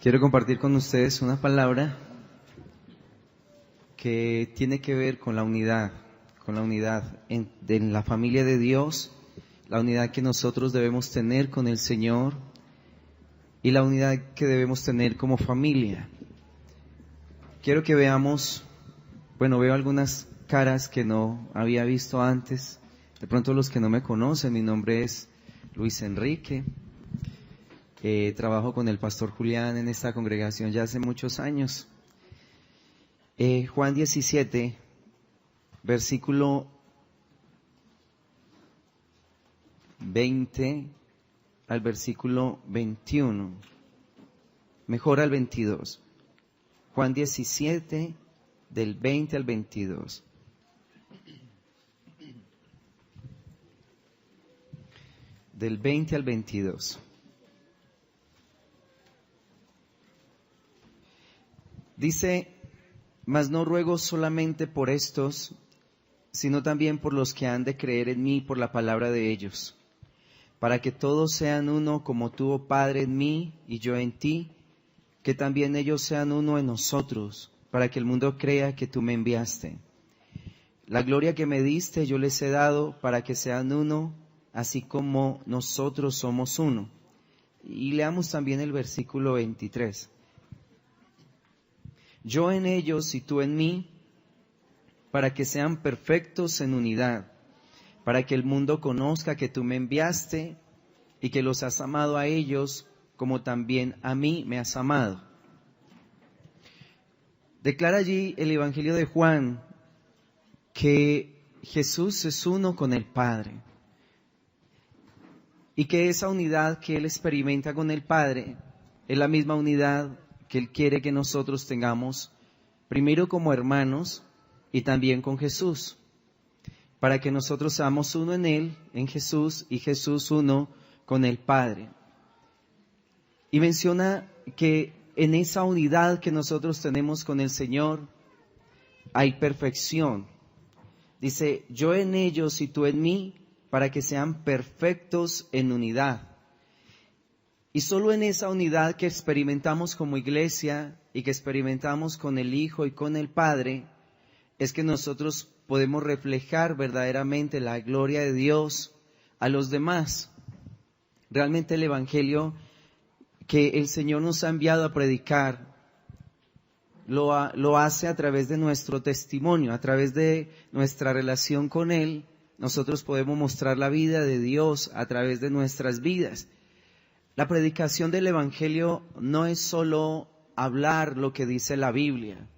Quiero compartir con ustedes una palabra que tiene que ver con la unidad en la familia de Dios, la unidad que nosotros debemos tener con el Señor y la unidad que debemos tener como familia. Quiero que veamos, veo algunas caras que no había visto antes. De pronto los que no me conocen, mi nombre es Luis Enrique. Trabajo con el pastor Julián en esta congregación ya hace muchos años. Juan 17, versículo 20 al versículo 21, mejor al 22. Juan 17, del 20 al 22. Del 20 al 22. Dice: mas no ruego solamente por estos, sino también por los que han de creer en mí por la palabra de ellos, para que todos sean uno como tú, oh Padre, en mí y yo en ti, que también ellos sean uno en nosotros, para que el mundo crea que tú me enviaste. La gloria que me diste yo les he dado para que sean uno, así como nosotros somos uno. Y leamos también el versículo 23. Yo en ellos y tú en mí, para que sean perfectos en unidad, para que el mundo conozca que tú me enviaste y que los has amado a ellos como también a mí me has amado. Declara allí el Evangelio de Juan que Jesús es uno con el Padre y que esa unidad que Él experimenta con el Padre es la misma unidad que Él quiere que nosotros tengamos, primero como hermanos y también con Jesús, para que nosotros seamos uno en Él, en Jesús, y Jesús uno con el Padre. Y menciona que en esa unidad que nosotros tenemos con el Señor hay perfección. Dice: yo en ellos y tú en mí, para que sean perfectos en unidad. Y solo en esa unidad que experimentamos como iglesia y que experimentamos con el Hijo y con el Padre, es que nosotros podemos reflejar verdaderamente la gloria de Dios a los demás. Realmente el Evangelio que el Señor nos ha enviado a predicar lo hace a través de nuestro testimonio, a través de nuestra relación con Él. Nosotros podemos mostrar la vida de Dios a través de nuestras vidas. La predicación del Evangelio no es solo hablar lo que dice la Biblia,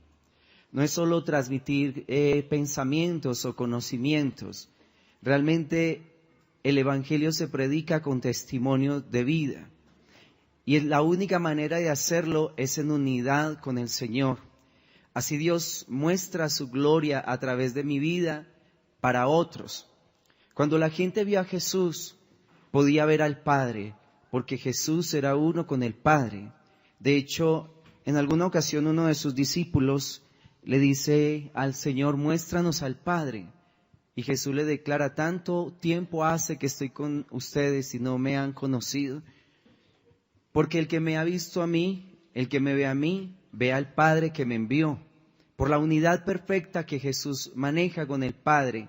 no es solo transmitir pensamientos o conocimientos. Realmente el Evangelio se predica con testimonio de vida. Y la única manera de hacerlo es en unidad con el Señor. Así Dios muestra su gloria a través de mi vida para otros. Cuando la gente vio a Jesús, podía ver al Padre, porque Jesús era uno con el Padre. De hecho, en alguna ocasión uno de sus discípulos le dice al Señor: muéstranos al Padre. Y Jesús le declara: tanto tiempo hace que estoy con ustedes y no me han conocido. Porque el que me ha visto a mí, el que me ve a mí, ve al Padre que me envió. Por la unidad perfecta que Jesús maneja con el Padre,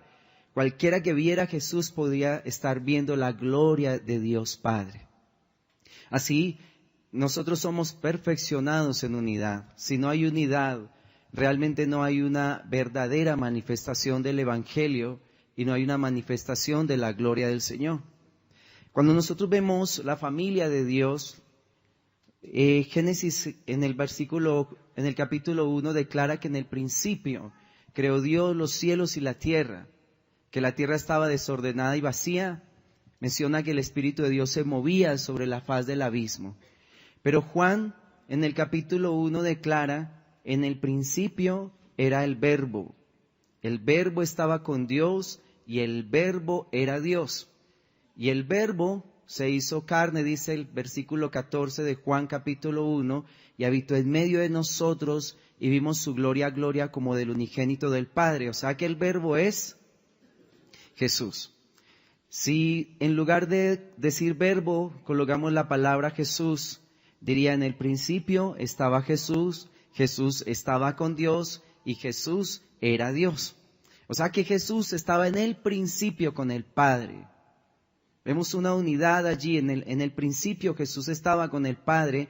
cualquiera que viera a Jesús podía estar viendo la gloria de Dios Padre. Así, nosotros somos perfeccionados en unidad. Si no hay unidad, realmente no hay una verdadera manifestación del Evangelio y no hay una manifestación de la gloria del Señor. Cuando nosotros vemos la familia de Dios, Génesis en el capítulo 1 declara que en el principio creó Dios los cielos y la tierra, que la tierra estaba desordenada y vacía. Menciona que el Espíritu de Dios se movía sobre la faz del abismo. Pero Juan en el capítulo 1 declara: en el principio era el Verbo estaba con Dios y el Verbo era Dios. Y el Verbo se hizo carne, dice el versículo 14 de Juan capítulo 1, y habitó en medio de nosotros y vimos su gloria, gloria como del unigénito del Padre. O sea que el Verbo es Jesús. Si en lugar de decir Verbo colocamos la palabra Jesús, Diría, en el principio estaba Jesús, Jesús estaba con Dios y Jesús era Dios. O sea que Jesús estaba en el principio con el Padre. Vemos una unidad allí, en el principio Jesús estaba con el Padre,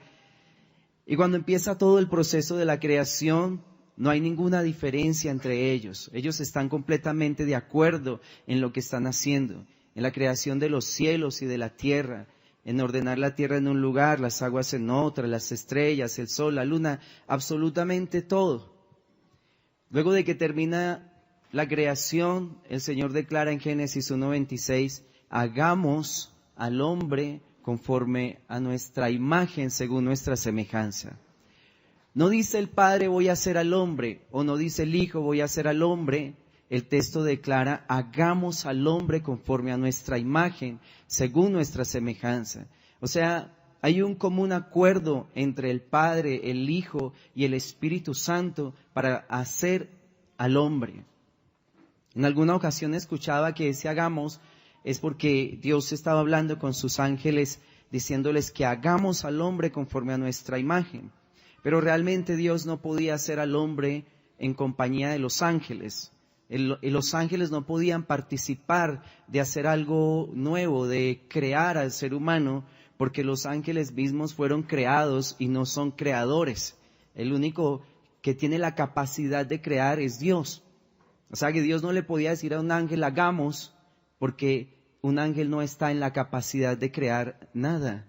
y cuando empieza todo el proceso de la creación, no hay ninguna diferencia entre ellos. Ellos están completamente de acuerdo en lo que están haciendo, en la creación de los cielos y de la tierra, en ordenar la tierra en un lugar, las aguas en otra, las estrellas, el sol, la luna, absolutamente todo. Luego de que termina la creación, el Señor declara en Génesis 1:26, hagamos al hombre conforme a nuestra imagen, según nuestra semejanza. No dice el Padre voy a hacer al hombre, o no dice el Hijo voy a hacer al hombre. El texto declara hagamos al hombre conforme a nuestra imagen, según nuestra semejanza. O sea, hay un común acuerdo entre el Padre, el Hijo y el Espíritu Santo para hacer al hombre. En alguna ocasión escuchaba que ese hagamos es porque Dios estaba hablando con sus ángeles, diciéndoles que hagamos al hombre conforme a nuestra imagen. Pero realmente Dios no podía hacer al hombre en compañía de los ángeles. Los ángeles no podían participar de hacer algo nuevo, de crear al ser humano, porque los ángeles mismos fueron creados y no son creadores. El único que tiene la capacidad de crear es Dios. O sea que Dios no le podía decir a un ángel hagamos, porque un ángel no está en la capacidad de crear nada,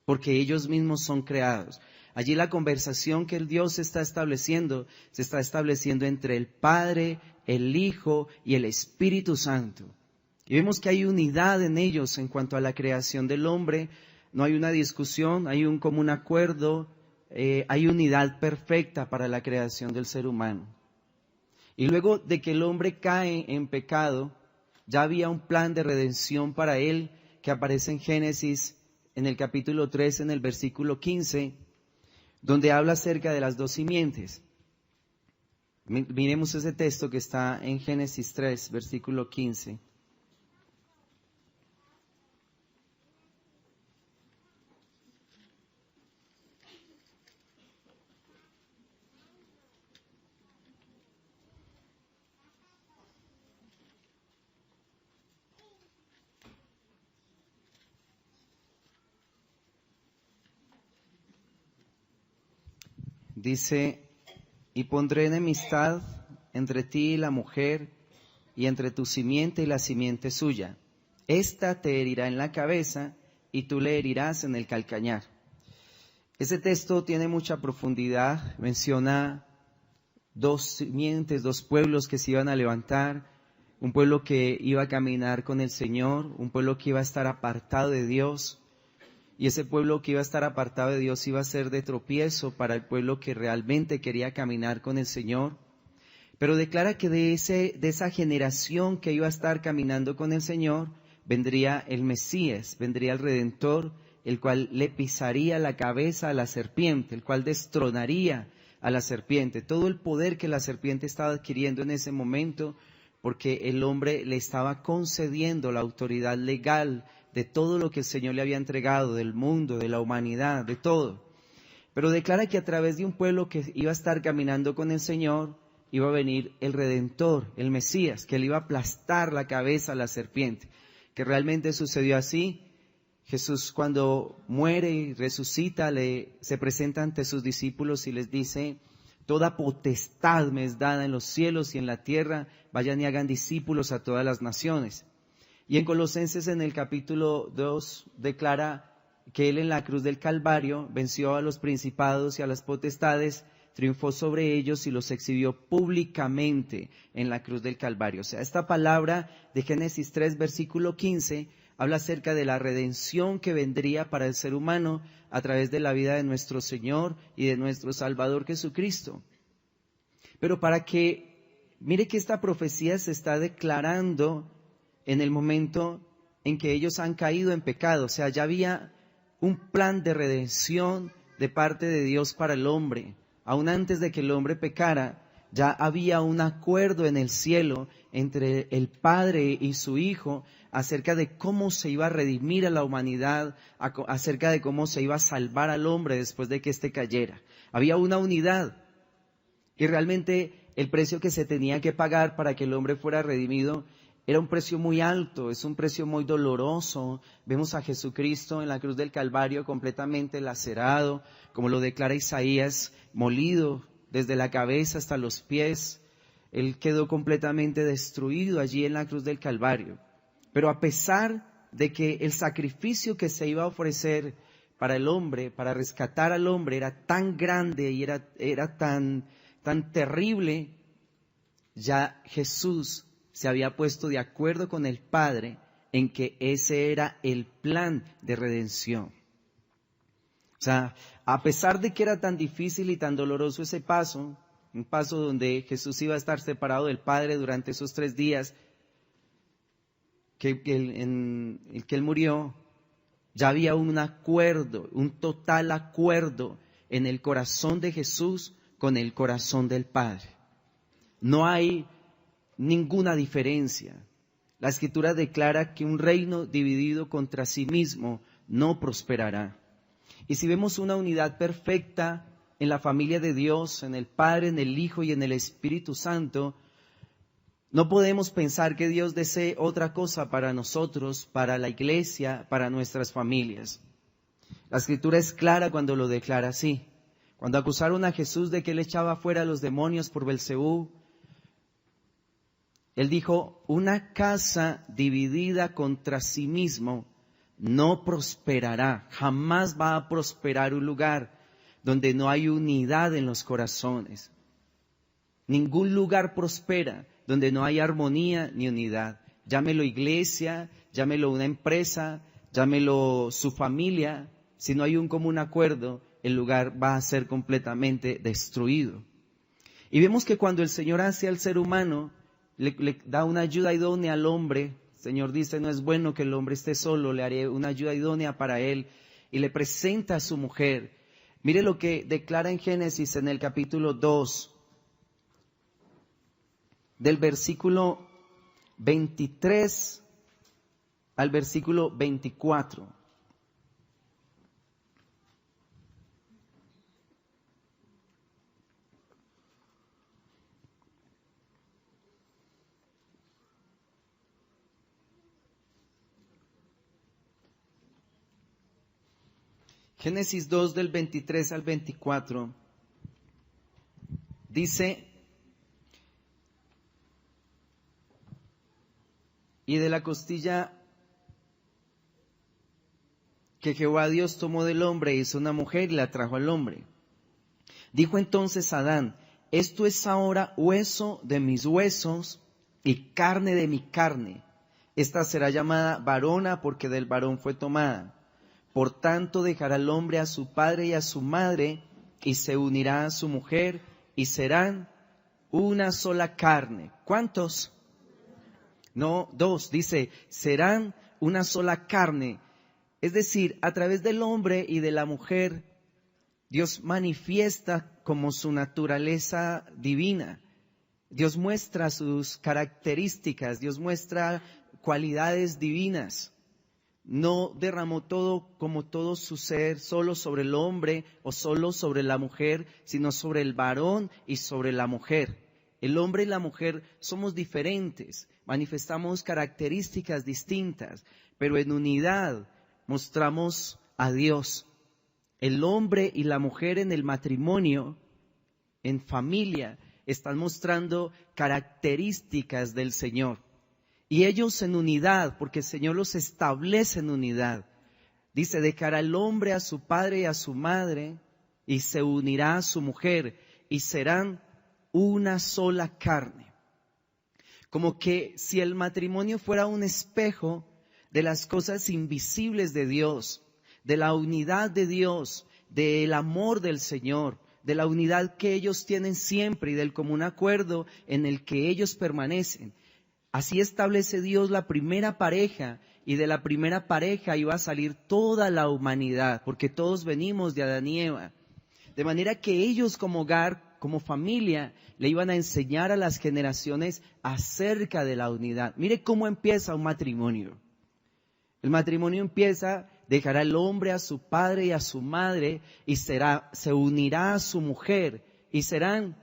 porque ellos mismos son creados. Allí la conversación que el Dios está estableciendo, se está estableciendo entre el Padre, el Hijo y el Espíritu Santo. Y vemos que hay unidad en ellos en cuanto a la creación del hombre. No hay una discusión, hay un común acuerdo, hay unidad perfecta para la creación del ser humano. Y luego de que el hombre cae en pecado, ya había un plan de redención para él que aparece en Génesis, en el capítulo 3, en el versículo 15, donde habla acerca de las dos simientes. Miremos ese texto que está en Génesis 3, versículo 15. Dice, y pondré enemistad entre ti y la mujer, y entre tu simiente y la simiente suya. Esta te herirá en la cabeza, y tú le herirás en el calcañar. Ese texto tiene mucha profundidad, menciona dos simientes, dos pueblos que se iban a levantar, un pueblo que iba a caminar con el Señor, un pueblo que iba a estar apartado de Dios. Y ese pueblo que iba a estar apartado de Dios iba a ser de tropiezo para el pueblo que realmente quería caminar con el Señor. Pero declara que de esa generación que iba a estar caminando con el Señor, vendría el Mesías, vendría el Redentor, el cual le pisaría la cabeza a la serpiente, el cual destronaría a la serpiente. Todo el poder que la serpiente estaba adquiriendo en ese momento, porque el hombre le estaba concediendo la autoridad legal de todo lo que el Señor le había entregado, del mundo, de la humanidad, de todo. Pero declara que a través de un pueblo que iba a estar caminando con el Señor, iba a venir el Redentor, el Mesías, que le iba a aplastar la cabeza a la serpiente. Que realmente sucedió así. Jesús, cuando muere y resucita, se presenta ante sus discípulos y les dice, toda potestad me es dada en los cielos y en la tierra, vayan y hagan discípulos a todas las naciones. Y en Colosenses, en el capítulo 2, declara que Él en la cruz del Calvario venció a los principados y a las potestades, triunfó sobre ellos y los exhibió públicamente en la cruz del Calvario. O sea, esta palabra de Génesis 3, versículo 15, habla acerca de la redención que vendría para el ser humano a través de la vida de nuestro Señor y de nuestro Salvador Jesucristo. Pero mire que esta profecía se está declarando en el momento en que ellos han caído en pecado. O sea, ya había un plan de redención de parte de Dios para el hombre. Aún antes de que el hombre pecara, Ya había un acuerdo en el cielo entre el Padre y su Hijo acerca de cómo se iba a redimir a la humanidad, acerca de cómo se iba a salvar al hombre después de que éste cayera. Había una unidad y realmente el precio que se tenía que pagar para que el hombre fuera redimido era un precio muy alto, es un precio muy doloroso. Vemos a Jesucristo en la cruz del Calvario completamente lacerado, como lo declara Isaías, molido desde la cabeza hasta los pies. Él quedó completamente destruido allí en la cruz del Calvario. Pero a pesar de que el sacrificio que se iba a ofrecer para el hombre, para rescatar al hombre, era tan grande y era tan terrible, ya Jesús se había puesto de acuerdo con el Padre en que ese era el plan de redención. O sea, a pesar de que era tan difícil y tan doloroso ese paso, un paso donde Jesús iba a estar separado del Padre durante esos 3 días en el que Él murió, ya había un acuerdo, un total acuerdo en el corazón de Jesús con el corazón del Padre. No hay ninguna diferencia. La Escritura declara que un reino dividido contra sí mismo no prosperará. Y si vemos una unidad perfecta en la familia de Dios, en el Padre, en el Hijo y en el Espíritu Santo, no podemos pensar que Dios desee otra cosa para nosotros, para la iglesia, para nuestras familias. La Escritura es clara cuando lo declara así. Cuando acusaron a Jesús de que Él echaba fuera a los demonios por Belcebú, Él dijo, una casa dividida contra sí mismo no prosperará. Jamás va a prosperar un lugar donde no hay unidad en los corazones. Ningún lugar prospera donde no hay armonía ni unidad. Llámelo iglesia, llámelo una empresa, llámelo su familia. Si no hay un común acuerdo, el lugar va a ser completamente destruido. Y vemos que cuando el Señor hace al ser humano, le da una ayuda idónea al hombre. El Señor dice, no es bueno que el hombre esté solo, le haré una ayuda idónea para él. Y le presenta a su mujer. Mire lo que declara en Génesis en el capítulo 2, del versículo 23 al versículo 24. Génesis 2 del 23 al 24 dice, y de la costilla que Jehová Dios tomó del hombre hizo una mujer y la trajo al hombre. Dijo entonces Adán, esto es ahora hueso de mis huesos y carne de mi carne. Esta será llamada varona porque del varón fue tomada. Por tanto dejará el hombre a su padre y a su madre y se unirá a su mujer y serán una sola carne. ¿Cuántos? No, 2, dice, serán una sola carne. Es decir, a través del hombre y de la mujer, Dios manifiesta como su naturaleza divina. Dios muestra sus características, Dios muestra cualidades divinas. No derramó todo su ser solo sobre el hombre o solo sobre la mujer, sino sobre el varón y sobre la mujer. El hombre y la mujer somos diferentes, manifestamos características distintas, pero en unidad mostramos a Dios. El hombre y la mujer en el matrimonio, en familia, están mostrando características del Señor. Y ellos en unidad, porque el Señor los establece en unidad. Dice, dejará el hombre a su padre y a su madre, y se unirá a su mujer, y serán una sola carne. Como que si el matrimonio fuera un espejo de las cosas invisibles de Dios, de la unidad de Dios, del amor del Señor, de la unidad que ellos tienen siempre y del común acuerdo en el que ellos permanecen. Así establece Dios la primera pareja, y de la primera pareja iba a salir toda la humanidad, porque todos venimos de Adán y Eva. De manera que ellos como hogar, como familia, le iban a enseñar a las generaciones acerca de la unidad. Mire cómo empieza un matrimonio. El matrimonio empieza, dejará el hombre a su padre y a su madre y se unirá a su mujer y serán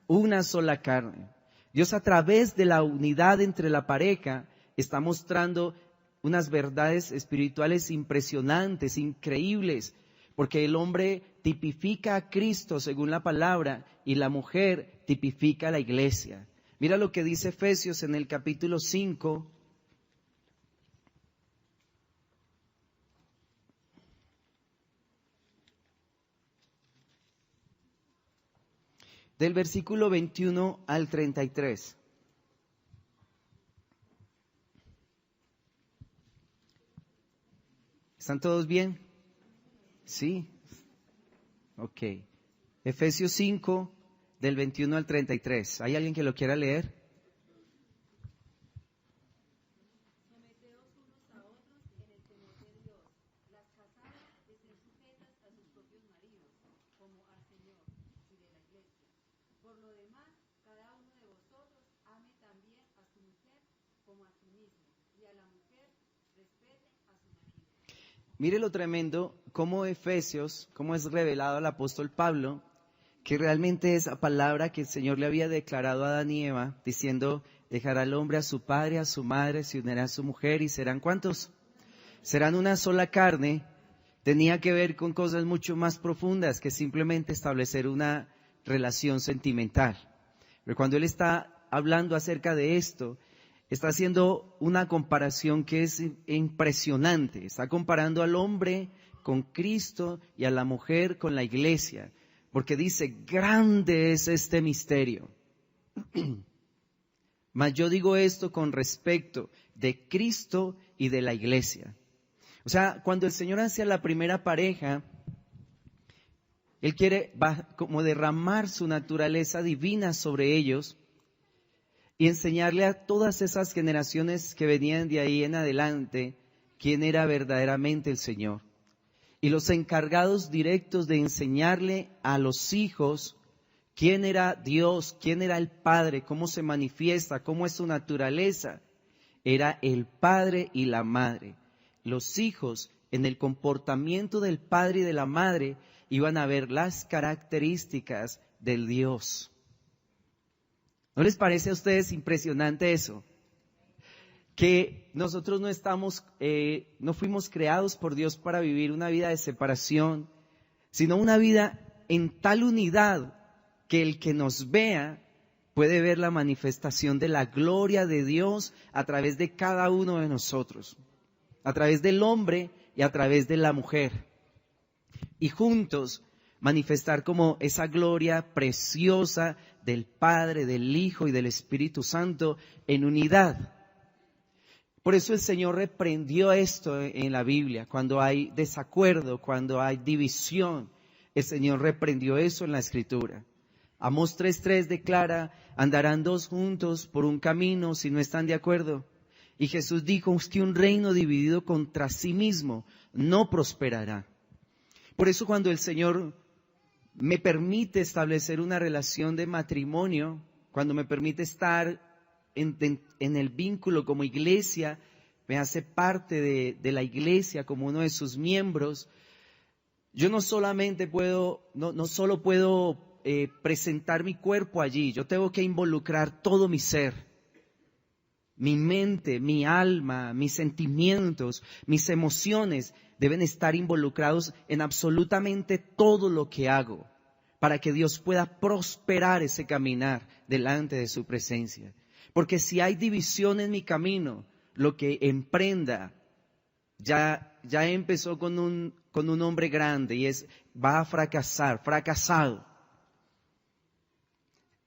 una sola carne. Dios, a través de la unidad entre la pareja, está mostrando unas verdades espirituales impresionantes, increíbles, porque el hombre tipifica a Cristo según la palabra y la mujer tipifica a la iglesia. Mira lo que dice Efesios en el capítulo 5. Del versículo 21 al 33. ¿Están todos bien? Sí. Ok. Efesios 5, del 21 al 33. ¿Hay alguien que lo quiera leer? Someteos unos a otros en el temor de Dios. Las casadas estén sujetas a sus propios maridos, como al Señor y de la Iglesia. Por lo demás, cada uno de vosotros ame también a su mujer como a sí mismo, y a la mujer respete a su marido. Mire lo tremendo, cómo Efesios, cómo es revelado al apóstol Pablo, que realmente esa palabra que el Señor le había declarado a Adán y Eva, diciendo, dejará el hombre a su padre, a su madre, se unirá a su mujer, y serán ¿cuántos? Serán una sola carne, tenía que ver con cosas mucho más profundas que simplemente establecer una relación sentimental. Pero cuando él está hablando acerca de esto, está haciendo una comparación que es impresionante. Está comparando al hombre con Cristo y a la mujer con la iglesia. Porque dice, grande es este misterio. Mas yo digo esto con respecto de Cristo y de la iglesia. O sea, cuando el Señor hace a la primera pareja, Él quiere como derramar su naturaleza divina sobre ellos y enseñarle a todas esas generaciones que venían de ahí en adelante quién era verdaderamente el Señor. Y los encargados directos de enseñarle a los hijos quién era Dios, quién era el Padre, cómo se manifiesta, cómo es su naturaleza, era el Padre y la Madre. Los hijos, en el comportamiento del Padre y de la Madre, iban a ver las características del Dios. ¿No les parece a ustedes impresionante eso? Que nosotros no fuimos creados por Dios para vivir una vida de separación, sino una vida en tal unidad que el que nos vea puede ver la manifestación de la gloria de Dios a través de cada uno de nosotros, a través del hombre y a través de la mujer. Y juntos manifestar como esa gloria preciosa del Padre, del Hijo y del Espíritu Santo en unidad. Por eso el Señor reprendió esto en la Biblia. Cuando hay desacuerdo, cuando hay división, el Señor reprendió eso en la Escritura. Amós 3:3 declara, andarán dos juntos por un camino si no están de acuerdo. Y Jesús dijo que un reino dividido contra sí mismo no prosperará. Por eso cuando el Señor me permite establecer una relación de matrimonio, cuando me permite estar en el vínculo como iglesia, me hace parte de la iglesia como uno de sus miembros, yo no solamente puedo, no solo puedo presentar mi cuerpo allí, yo tengo que involucrar todo mi ser, mi mente, mi alma, mis sentimientos, mis emociones deben estar involucrados en absolutamente todo lo que hago, para que Dios pueda prosperar ese caminar delante de su presencia. Porque si hay división en mi camino, lo que emprenda ya empezó con un hombre grande y va a fracasar, fracasado.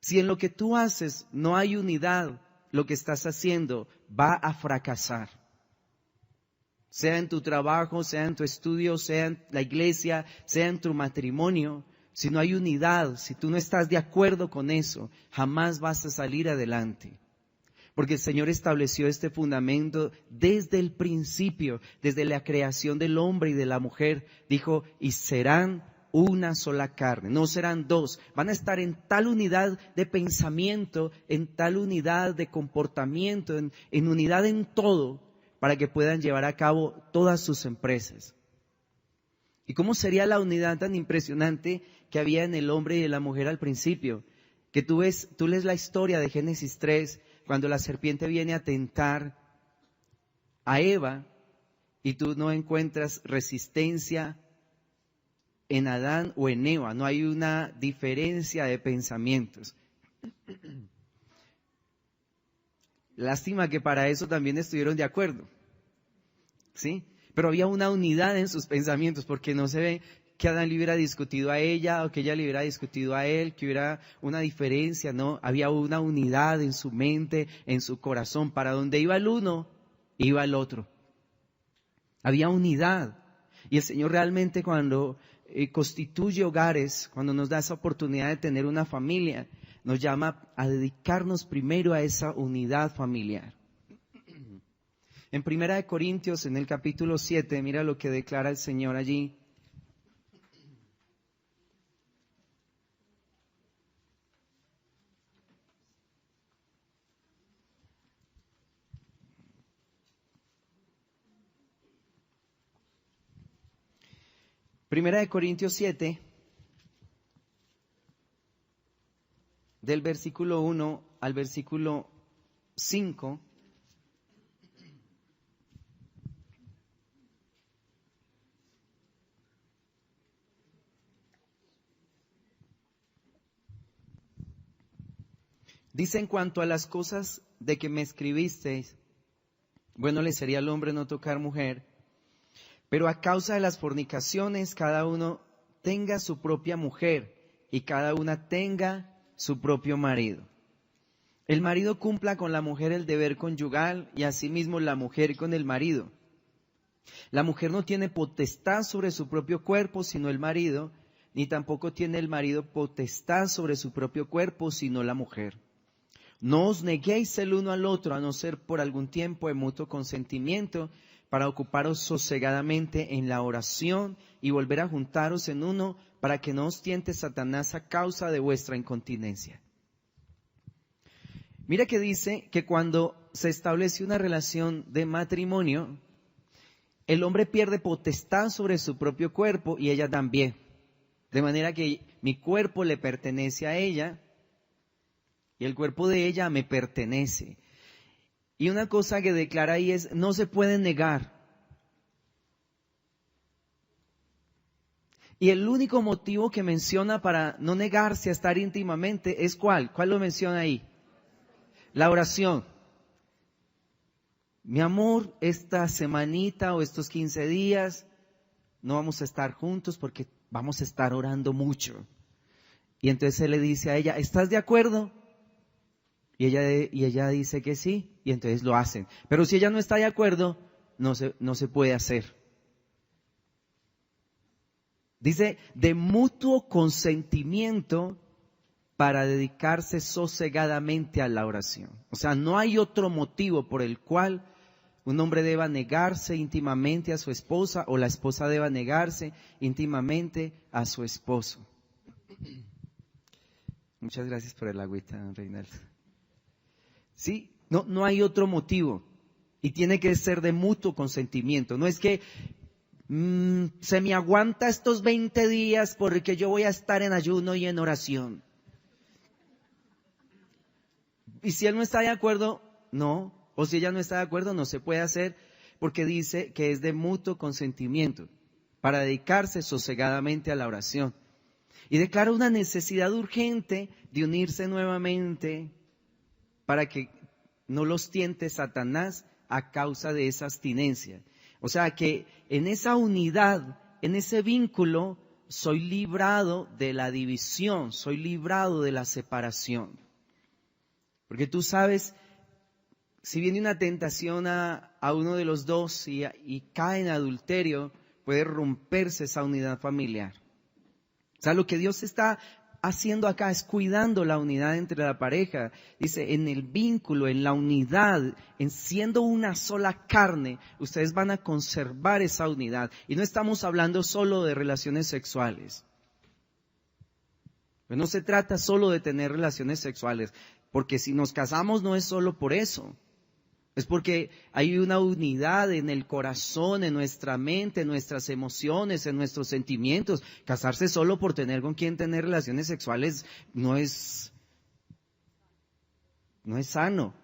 Si en lo que tú haces no hay unidad, lo que estás haciendo va a fracasar. Sea en tu trabajo, sea en tu estudio, sea en la iglesia, sea en tu matrimonio. Si no hay unidad, si tú no estás de acuerdo con eso, jamás vas a salir adelante. Porque el Señor estableció este fundamento desde el principio, desde la creación del hombre y de la mujer. Dijo, y serán una sola carne, no serán dos, van a estar en tal unidad de pensamiento, en tal unidad de comportamiento, en unidad en todo, para que puedan llevar a cabo todas sus empresas. ¿Y cómo sería la unidad tan impresionante que había en el hombre y en la mujer al principio? Que tú lees la historia de Génesis 3, cuando la serpiente viene a tentar a Eva, y tú no encuentras resistencia en Adán o en Eva, no hay una diferencia de pensamientos. Lástima que para eso también estuvieron de acuerdo, ¿sí? Pero había una unidad en sus pensamientos, porque no se ve que Adán le hubiera discutido a ella o que ella le hubiera discutido a él, que hubiera una diferencia, no, había una unidad en su mente, en su corazón. Para donde iba el uno, iba el otro. Había unidad. Y el Señor realmente cuando constituye hogares, cuando nos da esa oportunidad de tener una familia, nos llama a dedicarnos primero a esa unidad familiar. En 1 Corintios, en el capítulo 7, mira lo que declara el Señor allí. Primera de Corintios 7, del versículo 1 al versículo 5. Dice: en cuanto a las cosas de que me escribisteis, bueno le sería al hombre no tocar mujer, pero a causa de las fornicaciones cada uno tenga su propia mujer y cada una tenga su propio marido. El marido cumpla con la mujer el deber conyugal y asimismo la mujer con el marido. La mujer no tiene potestad sobre su propio cuerpo sino el marido, ni tampoco tiene el marido potestad sobre su propio cuerpo sino la mujer. No os neguéis el uno al otro, a no ser por algún tiempo de mutuo consentimiento, para ocuparos sosegadamente en la oración y volver a juntaros en uno, para que no os tiente Satanás a causa de vuestra incontinencia. Mira que dice que cuando se establece una relación de matrimonio, el hombre pierde potestad sobre su propio cuerpo y ella también. De manera que mi cuerpo le pertenece a ella y el cuerpo de ella me pertenece. Y una cosa que declara ahí es: no se puede negar. Y el único motivo que menciona para no negarse a estar íntimamente es ¿cuál? ¿Cuál lo menciona ahí? La oración. Mi amor, esta semanita o estos 15 días no vamos a estar juntos porque vamos a estar orando mucho. Y entonces él le dice a ella: ¿estás de acuerdo? Y ella dice que sí, y entonces lo hacen. Pero si ella no está de acuerdo, no se puede hacer. Dice: de mutuo consentimiento para dedicarse sosegadamente a la oración. O sea, no hay otro motivo por el cual un hombre deba negarse íntimamente a su esposa o la esposa deba negarse íntimamente a su esposo. Muchas gracias por el agüita, Reinaldo. Sí, no hay otro motivo y tiene que ser de mutuo consentimiento. No es que se me aguanta estos 20 días porque yo voy a estar en ayuno y en oración. Y si él no está de acuerdo, no. O si ella no está de acuerdo, no se puede hacer, porque dice que es de mutuo consentimiento para dedicarse sosegadamente a la oración. Y declara una necesidad urgente de unirse nuevamente para que no los tiente Satanás a causa de esa abstinencia. O sea que en esa unidad, en ese vínculo, soy librado de la división, soy librado de la separación. Porque tú sabes, si viene una tentación a uno de los dos y cae en adulterio, puede romperse esa unidad familiar. O sea, lo que Dios está haciendo acá es cuidando la unidad entre la pareja. Dice, en el vínculo, en la unidad, en siendo una sola carne, ustedes van a conservar esa unidad. Y no estamos hablando solo de relaciones sexuales. Pues no se trata solo de tener relaciones sexuales, porque si nos casamos no es solo por eso. Es porque hay una unidad en el corazón, en nuestra mente, en nuestras emociones, en nuestros sentimientos. Casarse solo por tener con quien tener relaciones sexuales no es sano.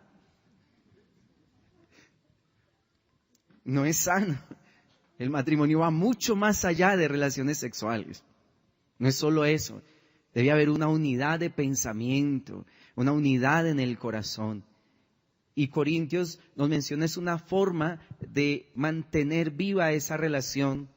No es sano. El matrimonio va mucho más allá de relaciones sexuales. No es solo eso. Debe haber una unidad de pensamiento, una unidad en el corazón. Y Corintios nos menciona es una forma de mantener viva esa relación,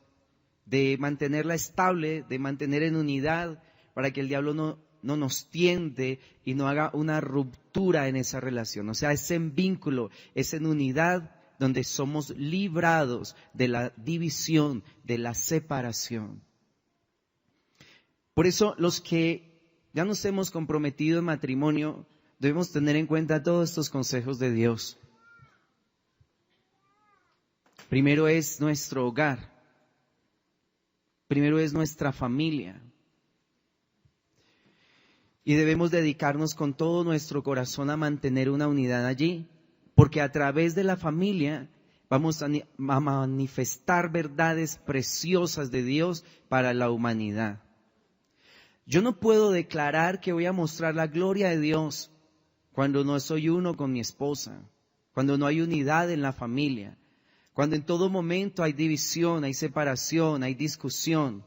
de mantenerla estable, de mantener en unidad, para que el diablo no nos tiente y no haga una ruptura en esa relación. O sea, es en vínculo, es en unidad donde somos librados de la división, de la separación. Por eso los que ya nos hemos comprometido en matrimonio, debemos tener en cuenta todos estos consejos de Dios. Primero es nuestro hogar. Primero es nuestra familia. Y debemos dedicarnos con todo nuestro corazón a mantener una unidad allí, porque a través de la familia vamos a manifestar verdades preciosas de Dios para la humanidad. Yo no puedo declarar que voy a mostrar la gloria de Dios cuando no soy uno con mi esposa, cuando no hay unidad en la familia, cuando en todo momento hay división, hay separación, hay discusión.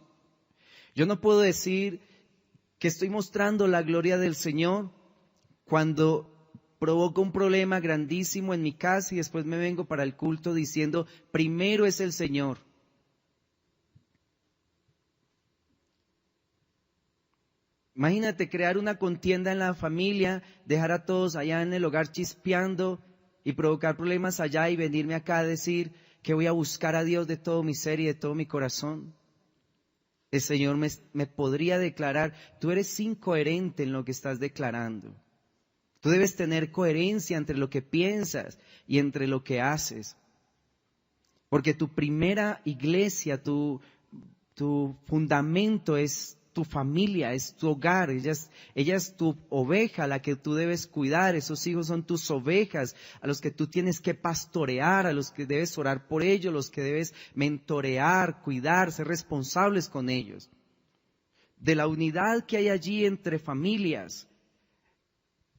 Yo no puedo decir que estoy mostrando la gloria del Señor cuando provoco un problema grandísimo en mi casa y después me vengo para el culto diciendo, primero es el Señor. Imagínate crear una contienda en la familia, dejar a todos allá en el hogar chispeando y provocar problemas allá y venirme acá a decir que voy a buscar a Dios de todo mi ser y de todo mi corazón. El Señor me podría declarar, tú eres incoherente en lo que estás declarando. Tú debes tener coherencia entre lo que piensas y entre lo que haces. Porque tu primera iglesia, tu fundamento es tu familia, es tu hogar, ella es tu oveja, la que tú debes cuidar, esos hijos son tus ovejas, a los que tú tienes que pastorear, a los que debes orar por ellos, los que debes mentorear, cuidar, ser responsables con ellos. De la unidad que hay allí entre familias,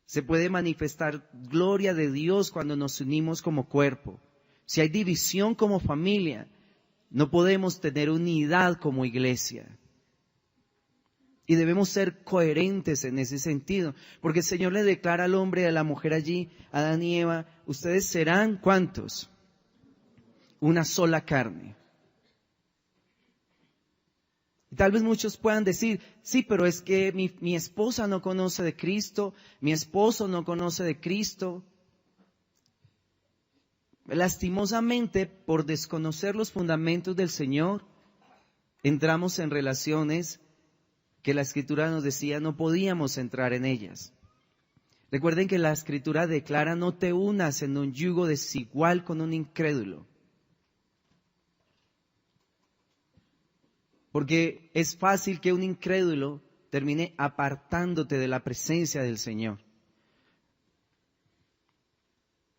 se puede manifestar gloria de Dios cuando nos unimos como cuerpo. Si hay división como familia, no podemos tener unidad como iglesia. Y debemos ser coherentes en ese sentido, porque el Señor le declara al hombre y a la mujer allí, Adán y Eva, ustedes serán, ¿cuántos? Una sola carne. Y tal vez muchos puedan decir, sí, pero es que mi esposa no conoce de Cristo, mi esposo no conoce de Cristo. Lastimosamente, por desconocer los fundamentos del Señor, entramos en relaciones que la Escritura nos decía no podíamos entrar en ellas. Recuerden que la Escritura declara no te unas en un yugo desigual con un incrédulo. Porque es fácil que un incrédulo termine apartándote de la presencia del Señor.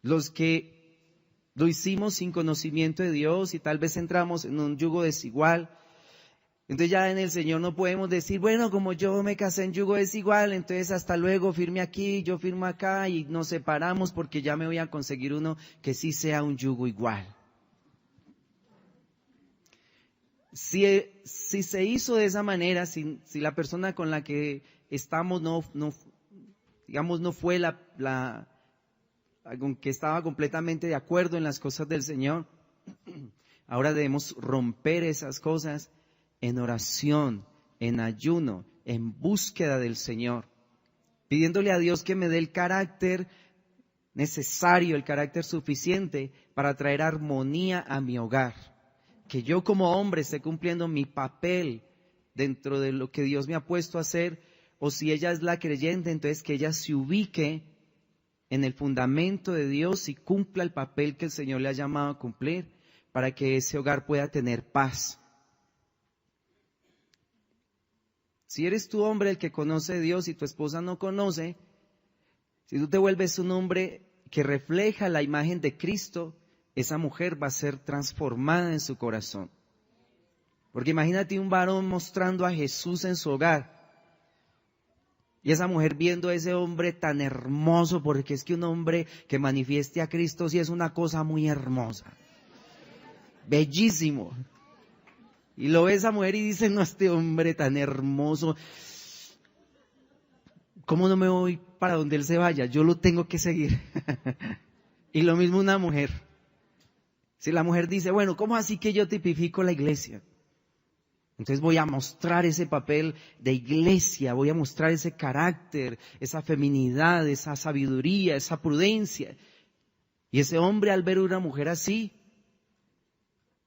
Los que lo hicimos sin conocimiento de Dios y tal vez entramos en un yugo desigual, entonces ya en el Señor no podemos decir, bueno, como yo me casé en yugo desigual, entonces hasta luego, firme aquí, yo firmo acá y nos separamos porque ya me voy a conseguir uno que sí sea un yugo igual. Si se hizo de esa manera, si la persona con la que estamos no fue la que estaba completamente de acuerdo en las cosas del Señor, ahora debemos romper esas cosas en oración, en ayuno, en búsqueda del Señor, pidiéndole a Dios que me dé el carácter necesario, el carácter suficiente para traer armonía a mi hogar. Que yo como hombre esté cumpliendo mi papel dentro de lo que Dios me ha puesto a hacer, o si ella es la creyente, entonces que ella se ubique en el fundamento de Dios y cumpla el papel que el Señor le ha llamado a cumplir para que ese hogar pueda tener paz. Si eres tu hombre el que conoce a Dios y tu esposa no conoce, si tú te vuelves un hombre que refleja la imagen de Cristo, esa mujer va a ser transformada en su corazón. Porque imagínate un varón mostrando a Jesús en su hogar. Y esa mujer viendo a ese hombre tan hermoso, porque es que un hombre que manifieste a Cristo sí es una cosa muy hermosa. Bellísimo. Y lo ve esa mujer y dice, no, este hombre tan hermoso, ¿cómo no me voy para donde él se vaya? Yo lo tengo que seguir. Y lo mismo una mujer. Si la mujer dice, bueno, ¿cómo así que yo tipifico la iglesia? Entonces voy a mostrar ese papel de iglesia, voy a mostrar ese carácter, esa feminidad, esa sabiduría, esa prudencia. Y ese hombre al ver una mujer así,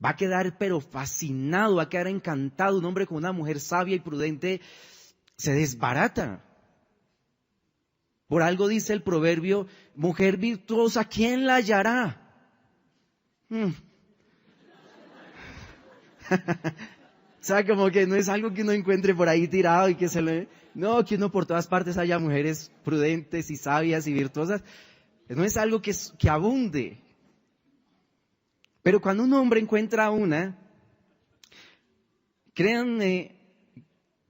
va a quedar pero fascinado, va a quedar encantado. Un hombre con una mujer sabia y prudente se desbarata. Por algo dice el proverbio, mujer virtuosa, ¿quién la hallará? O sea, como que no es algo que uno encuentre por ahí tirado y que se le... No, que uno por todas partes haya mujeres prudentes y sabias y virtuosas. No es algo que abunde. Pero cuando un hombre encuentra una, créanme,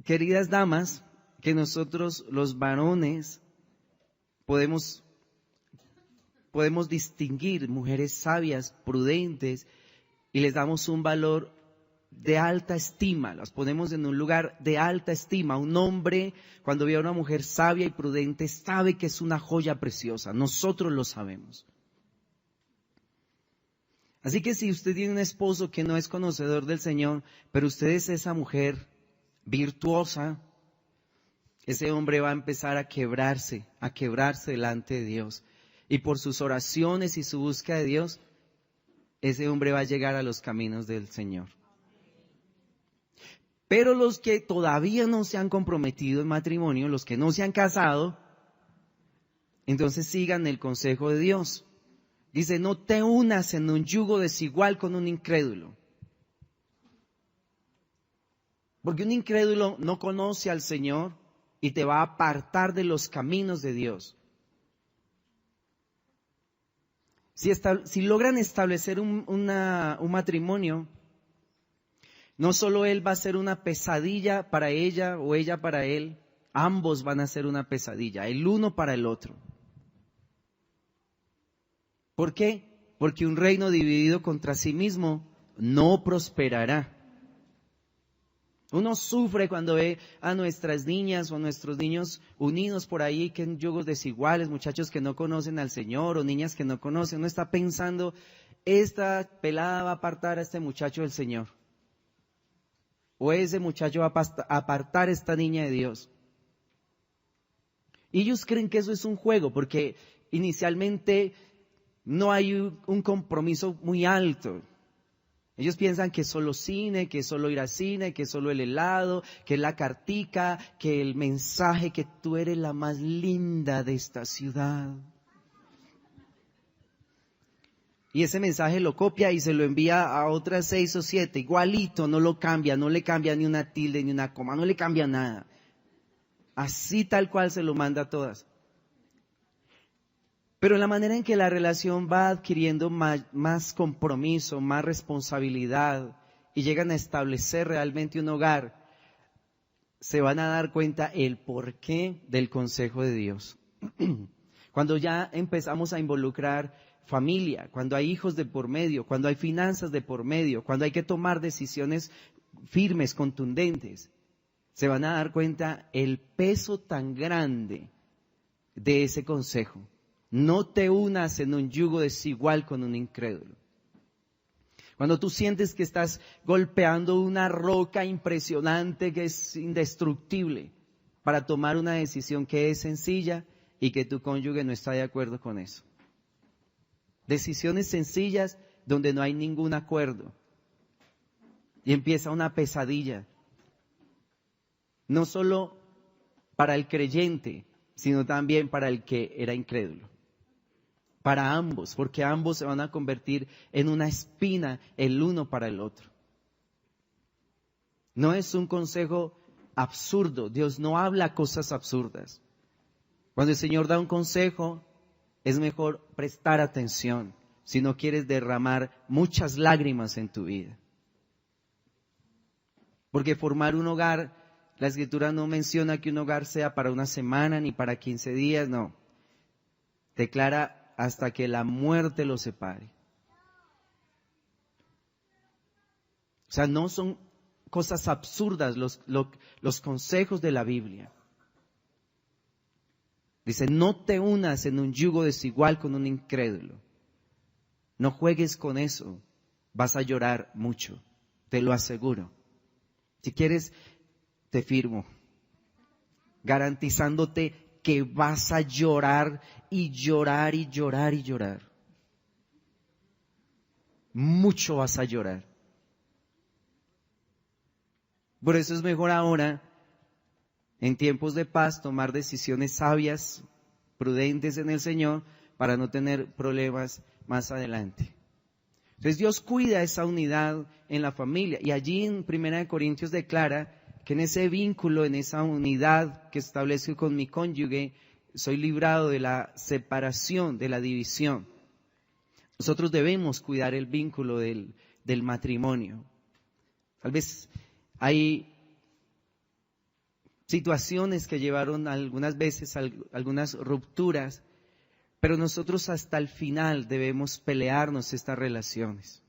queridas damas, que nosotros los varones podemos distinguir mujeres sabias, prudentes, y les damos un valor de alta estima, las ponemos en un lugar de alta estima. Un hombre, cuando ve a una mujer sabia y prudente, sabe que es una joya preciosa. Nosotros lo sabemos. Así que si usted tiene un esposo que no es conocedor del Señor, pero usted es esa mujer virtuosa, ese hombre va a empezar a quebrarse delante de Dios. Y por sus oraciones y su búsqueda de Dios, ese hombre va a llegar a los caminos del Señor. Pero los que todavía no se han comprometido en matrimonio, los que no se han casado, entonces sigan el consejo de Dios. Dice, no te unas en un yugo desigual con un incrédulo. Porque un incrédulo no conoce al Señor y te va a apartar de los caminos de Dios. Si logran establecer un matrimonio, no solo él va a ser una pesadilla para ella o ella para él, ambos van a ser una pesadilla, el uno para el otro. ¿Por qué? Porque un reino dividido contra sí mismo no prosperará. Uno sufre cuando ve a nuestras niñas o nuestros niños unidos por ahí, que en yugos desiguales, muchachos que no conocen al Señor o niñas que no conocen. Uno está pensando, esta pelada va a apartar a este muchacho del Señor. O ese muchacho va a apartar a esta niña de Dios. Y ellos creen que eso es un juego, porque inicialmente no hay un compromiso muy alto. Ellos piensan que es solo cine, que es solo ir al cine, que es solo el helado, que es la cartica, que el mensaje que tú eres la más linda de esta ciudad. Y ese mensaje lo copia y se lo envía a otras 6 o 7, igualito, no lo cambia, no le cambia ni una tilde ni una coma, no le cambia nada. Así tal cual se lo manda a todas. Pero la manera en que la relación va adquiriendo más compromiso, más responsabilidad y llegan a establecer realmente un hogar, se van a dar cuenta el porqué del consejo de Dios. Cuando ya empezamos a involucrar familia, cuando hay hijos de por medio, cuando hay finanzas de por medio, cuando hay que tomar decisiones firmes, contundentes, se van a dar cuenta el peso tan grande de ese consejo. No te unas en un yugo desigual con un incrédulo. Cuando tú sientes que estás golpeando una roca impresionante que es indestructible para tomar una decisión que es sencilla y que tu cónyuge no está de acuerdo con eso. Decisiones sencillas donde no hay ningún acuerdo. Y empieza una pesadilla. No solo para el creyente, sino también para el que era incrédulo. Para ambos, porque ambos se van a convertir en una espina el uno para el otro. No es un consejo absurdo. Dios no habla cosas absurdas. Cuando el Señor da un consejo, es mejor prestar atención si no quieres derramar muchas lágrimas en tu vida. Porque formar un hogar, la Escritura no menciona que un hogar sea para una semana ni para 15 días, no. Declara hasta que la muerte los separe. O sea, no son cosas absurdas los consejos de la Biblia. Dice, no te unas en un yugo desigual con un incrédulo. No juegues con eso. Vas a llorar mucho, te lo aseguro. Si quieres, te firmo, garantizándote que vas a llorar y llorar y llorar y llorar. Mucho vas a llorar. Por eso es mejor ahora, en tiempos de paz, tomar decisiones sabias, prudentes en el Señor, para no tener problemas más adelante. Entonces Dios cuida esa unidad en la familia. Y allí en 1 Corintios declara que en ese vínculo, en esa unidad que establezco con mi cónyuge, soy librado de la separación, de la división. Nosotros debemos cuidar el vínculo del matrimonio. Tal vez hay situaciones que llevaron algunas veces a algunas rupturas, pero nosotros hasta el final debemos pelearnos estas relaciones.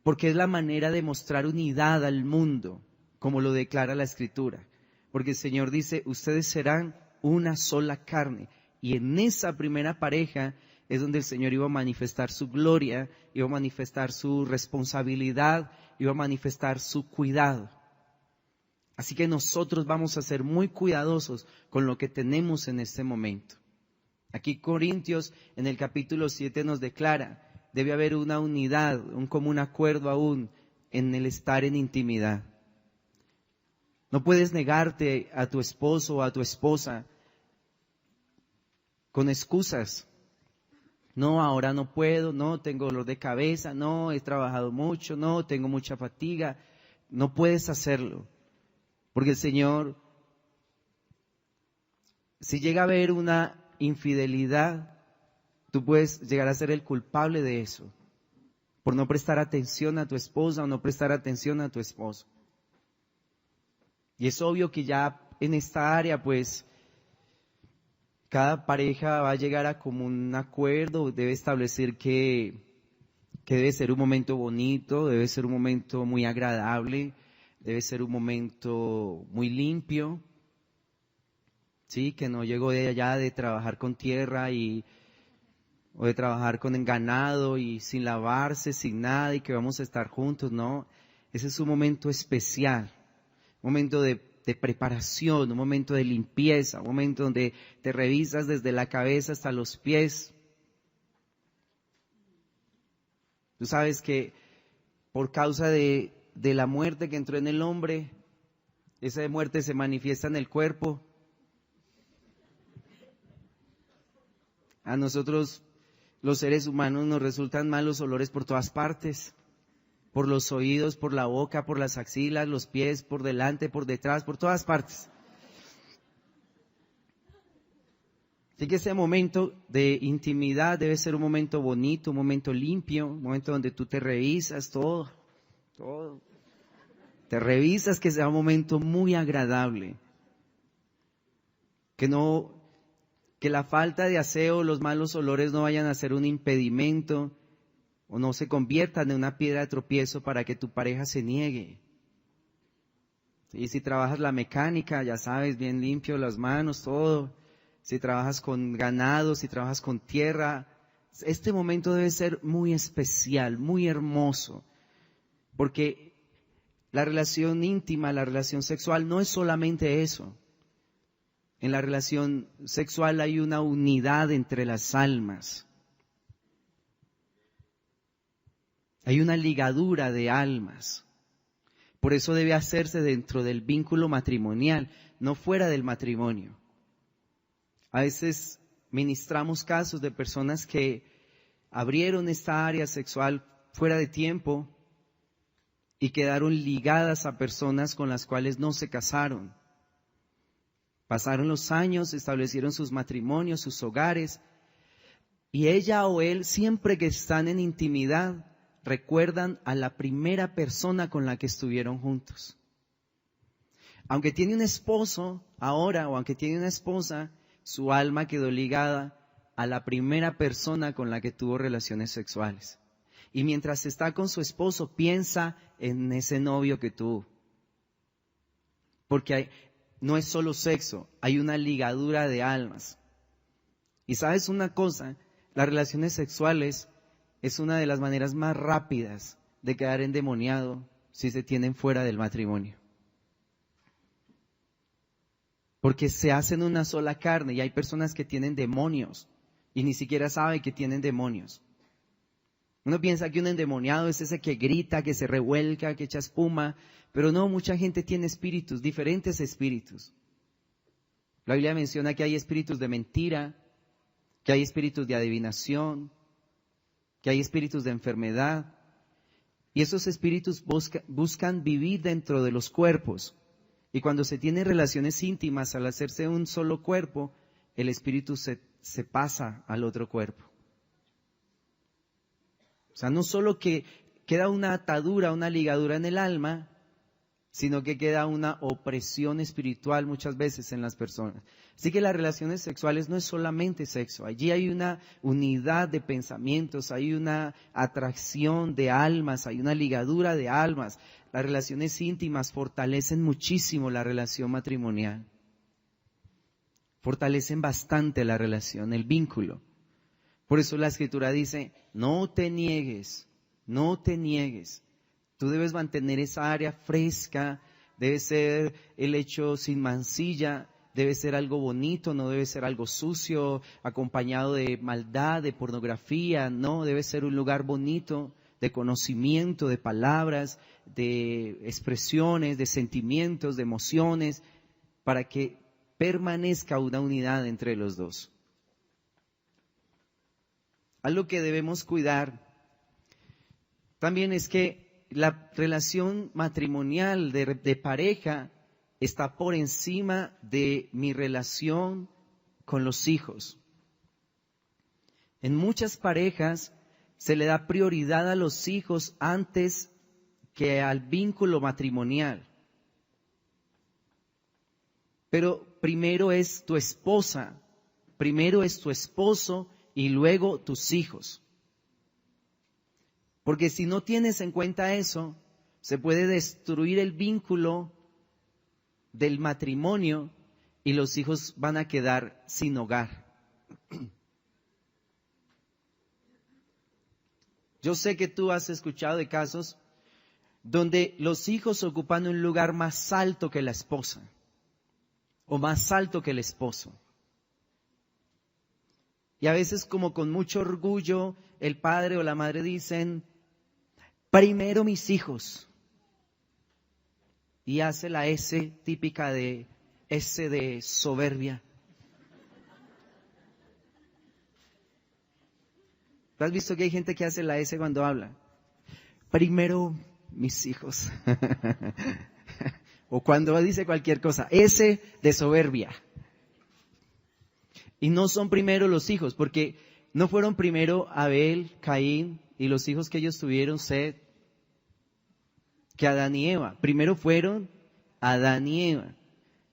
Porque es la manera de mostrar unidad al mundo, como lo declara la Escritura. Porque el Señor dice, ustedes serán una sola carne. Y en esa primera pareja es donde el Señor iba a manifestar su gloria, iba a manifestar su responsabilidad, iba a manifestar su cuidado. Así que nosotros vamos a ser muy cuidadosos con lo que tenemos en este momento. Aquí Corintios en el capítulo 7 nos declara, debe haber una unidad, un común acuerdo aún en el estar en intimidad. No puedes negarte a tu esposo o a tu esposa con excusas. No, ahora no puedo, no, tengo dolor de cabeza, no, he trabajado mucho, no, tengo mucha fatiga. No puedes hacerlo, porque el Señor, si llega a haber una infidelidad, tú puedes llegar a ser el culpable de eso, por no prestar atención a tu esposa o no prestar atención a tu esposo. Y es obvio que ya en esta área, pues, cada pareja va a llegar a como un acuerdo, debe establecer que debe ser un momento bonito, debe ser un momento muy agradable, debe ser un momento muy limpio, ¿sí? Que no llego de allá de trabajar con tierra o de trabajar con ganado y sin lavarse, sin nada y que vamos a estar juntos, no. Ese es un momento especial, un momento de preparación, un momento de limpieza, un momento donde te revisas desde la cabeza hasta los pies. Tú sabes que por causa de la muerte que entró en el hombre, esa muerte se manifiesta en el cuerpo. A nosotros, los seres humanos, nos resultan malos olores por todas partes. Por los oídos, por la boca, por las axilas, los pies, por delante, por detrás, por todas partes. Así que ese momento de intimidad debe ser un momento bonito, un momento limpio, un momento donde tú te revisas todo. Te revisas, que sea un momento muy agradable. Que la falta de aseo, los malos olores no vayan a ser un impedimento o no se conviertan en una piedra de tropiezo para que tu pareja se niegue. Y si trabajas la mecánica, ya sabes, bien limpio las manos, todo. Si trabajas con ganado, si trabajas con tierra, este momento debe ser muy especial, muy hermoso. Porque la relación íntima, la relación sexual no es solamente eso. En la relación sexual hay una unidad entre las almas. Hay una ligadura de almas. Por eso debe hacerse dentro del vínculo matrimonial, no fuera del matrimonio. A veces ministramos casos de personas que abrieron esta área sexual fuera de tiempo y quedaron ligadas a personas con las cuales no se casaron. Pasaron los años, establecieron sus matrimonios, sus hogares, y ella o él, siempre que están en intimidad, recuerdan a la primera persona con la que estuvieron juntos. Aunque tiene un esposo ahora, o aunque tiene una esposa, su alma quedó ligada a la primera persona con la que tuvo relaciones sexuales. Y mientras está con su esposo, piensa en ese novio que tuvo. Porque no es solo sexo, hay una ligadura de almas. Y sabes una cosa, las relaciones sexuales es una de las maneras más rápidas de quedar endemoniado si se tienen fuera del matrimonio. Porque se hacen una sola carne y hay personas que tienen demonios y ni siquiera saben que tienen demonios. Uno piensa que un endemoniado es ese que grita, que se revuelca, que echa espuma, pero no, mucha gente tiene espíritus, diferentes espíritus. La Biblia menciona que hay espíritus de mentira, que hay espíritus de adivinación, que hay espíritus de enfermedad. Y esos espíritus buscan vivir dentro de los cuerpos. Y cuando se tienen relaciones íntimas, al hacerse un solo cuerpo, el espíritu se pasa al otro cuerpo. O sea, no solo que queda una atadura, una ligadura en el alma, sino que queda una opresión espiritual muchas veces en las personas. Así que las relaciones sexuales no es solamente sexo, allí hay una unidad de pensamientos, hay una atracción de almas, hay una ligadura de almas. Las relaciones íntimas fortalecen muchísimo la relación matrimonial. Fortalecen bastante la relación, el vínculo. Por eso la Escritura dice, no te niegues, no te niegues. Tú debes mantener esa área fresca, debe ser el hecho sin mancilla, debe ser algo bonito, no debe ser algo sucio, acompañado de maldad, de pornografía, no, debe ser un lugar bonito, de conocimiento, de palabras, de expresiones, de sentimientos, de emociones, para que permanezca una unidad entre los dos. Algo que debemos cuidar también es que la relación matrimonial de pareja está por encima de mi relación con los hijos. En muchas parejas se le da prioridad a los hijos antes que al vínculo matrimonial. Pero primero es tu esposa, primero es tu esposo y luego tus hijos. Porque si no tienes en cuenta eso, se puede destruir el vínculo del matrimonio y los hijos van a quedar sin hogar. Yo sé que tú has escuchado de casos donde los hijos ocupan un lugar más alto que la esposa o más alto que el esposo. Y a veces como con mucho orgullo el padre o la madre dicen, primero mis hijos. Y hace la S típica de S de soberbia. ¿Tú has visto que hay gente que hace la S cuando habla? Primero mis hijos. O cuando dice cualquier cosa, S de soberbia. Y no son primero los hijos, porque no fueron primero Abel, Caín y los hijos que ellos tuvieron, Set, que Adán y Eva. Primero fueron Adán y Eva.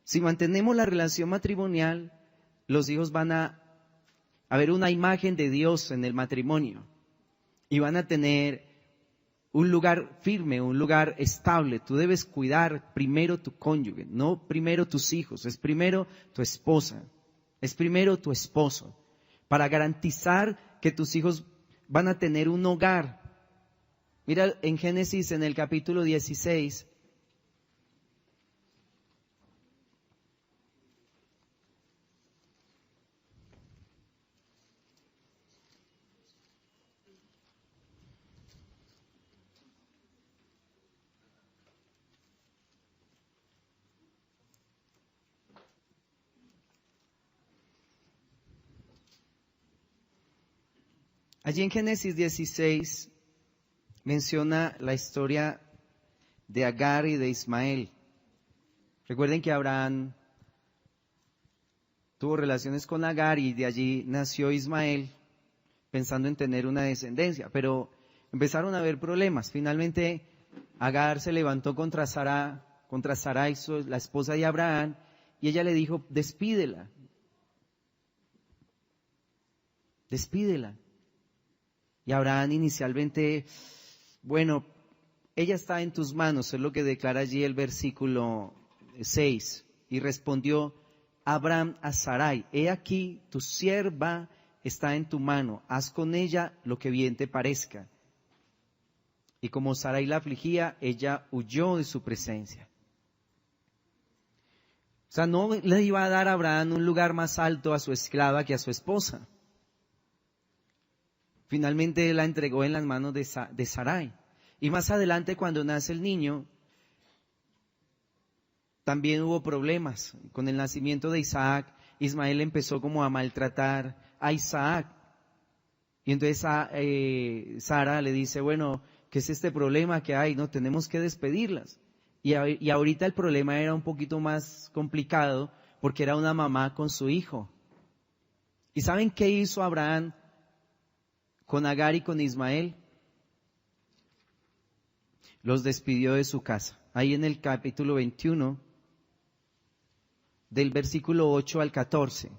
Si mantenemos la relación matrimonial, los hijos van a ver una imagen de Dios en el matrimonio y van a tener un lugar firme, un lugar estable. Tú debes cuidar primero tu cónyuge, no primero tus hijos, es primero tu esposa, es primero tu esposo, para garantizar que tus hijos van a tener un hogar. Mira en Génesis en el capítulo 16. Allí en Génesis 16 menciona la historia de Agar y de Ismael. Recuerden que Abraham tuvo relaciones con Agar y de allí nació Ismael, pensando en tener una descendencia, pero empezaron a haber problemas. Finalmente Agar se levantó contra Sarai, la esposa de Abraham, y ella le dijo, despídela. Y Abraham inicialmente, bueno, ella está en tus manos, es lo que declara allí el versículo 6. Y respondió Abraham a Sarai, he aquí tu sierva está en tu mano, haz con ella lo que bien te parezca. Y como Sarai la afligía, ella huyó de su presencia. O sea, no le iba a dar a Abraham un lugar más alto a su esclava que a su esposa. Finalmente la entregó en las manos de Sarai. Y más adelante, cuando nace el niño, también hubo problemas. Con el nacimiento de Isaac, Ismael empezó como a maltratar a Isaac. Y entonces Sara le dice, bueno, ¿qué es este problema que hay? No, tenemos que despedirlas. Y ahorita el problema era un poquito más complicado porque era una mamá con su hijo. ¿Y saben qué hizo Abraham con Agar y con Ismael? Los despidió de su casa. Ahí en el capítulo 21, del versículo 8 al 14.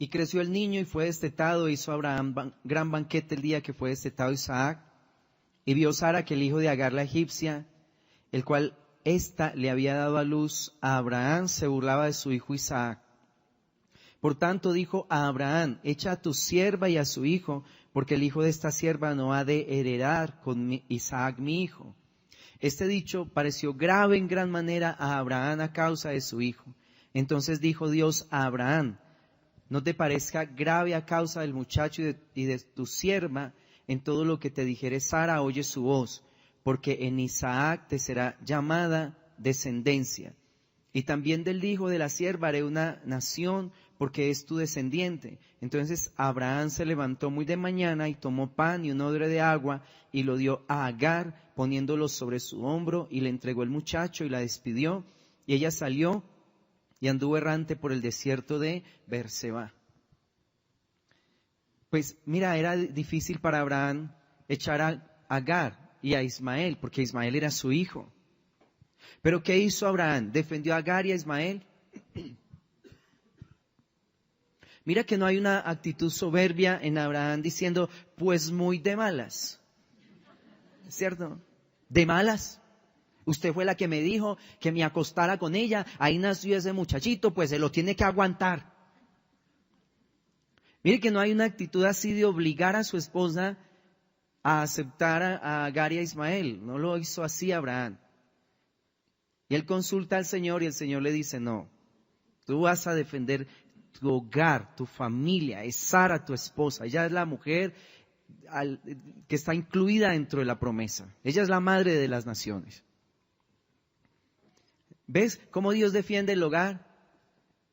Y creció el niño y fue destetado, hizo Abraham gran banquete el día que fue destetado Isaac. Y vio Sara que el hijo de Agar la egipcia, el cual ésta le había dado a luz a Abraham, se burlaba de su hijo Isaac. Por tanto dijo a Abraham, echa a tu sierva y a su hijo, porque el hijo de esta sierva no ha de heredar con Isaac mi hijo. Este dicho pareció grave en gran manera a Abraham a causa de su hijo. Entonces dijo Dios a Abraham, no te parezca grave a causa del muchacho y de tu sierva, en todo lo que te dijere Sara, oye su voz, porque en Isaac te será llamada descendencia. Y también del hijo de la sierva haré una nación, porque es tu descendiente. Entonces Abraham se levantó muy de mañana y tomó pan y un odre de agua y lo dio a Agar, poniéndolo sobre su hombro, y le entregó el muchacho y la despidió. Y ella salió y anduvo errante por el desierto de Berseba. Pues mira, era difícil para Abraham echar a Agar y a Ismael, porque Ismael era su hijo. Pero ¿qué hizo Abraham? ¿Defendió a Agar y a Ismael? Mira que no hay una actitud soberbia en Abraham diciendo, pues muy de malas. ¿Cierto? De malas. Usted fue la que me dijo que me acostara con ella, ahí nació ese muchachito, pues se lo tiene que aguantar. Mire que no hay una actitud así de obligar a su esposa a aceptar a Agar y a Ismael. No lo hizo así Abraham. Y él consulta al Señor y el Señor le dice, no, tú vas a defender tu hogar, tu familia, es Sara tu esposa, ella es la mujer que está incluida dentro de la promesa, ella es la madre de las naciones. ¿Ves cómo Dios defiende el hogar?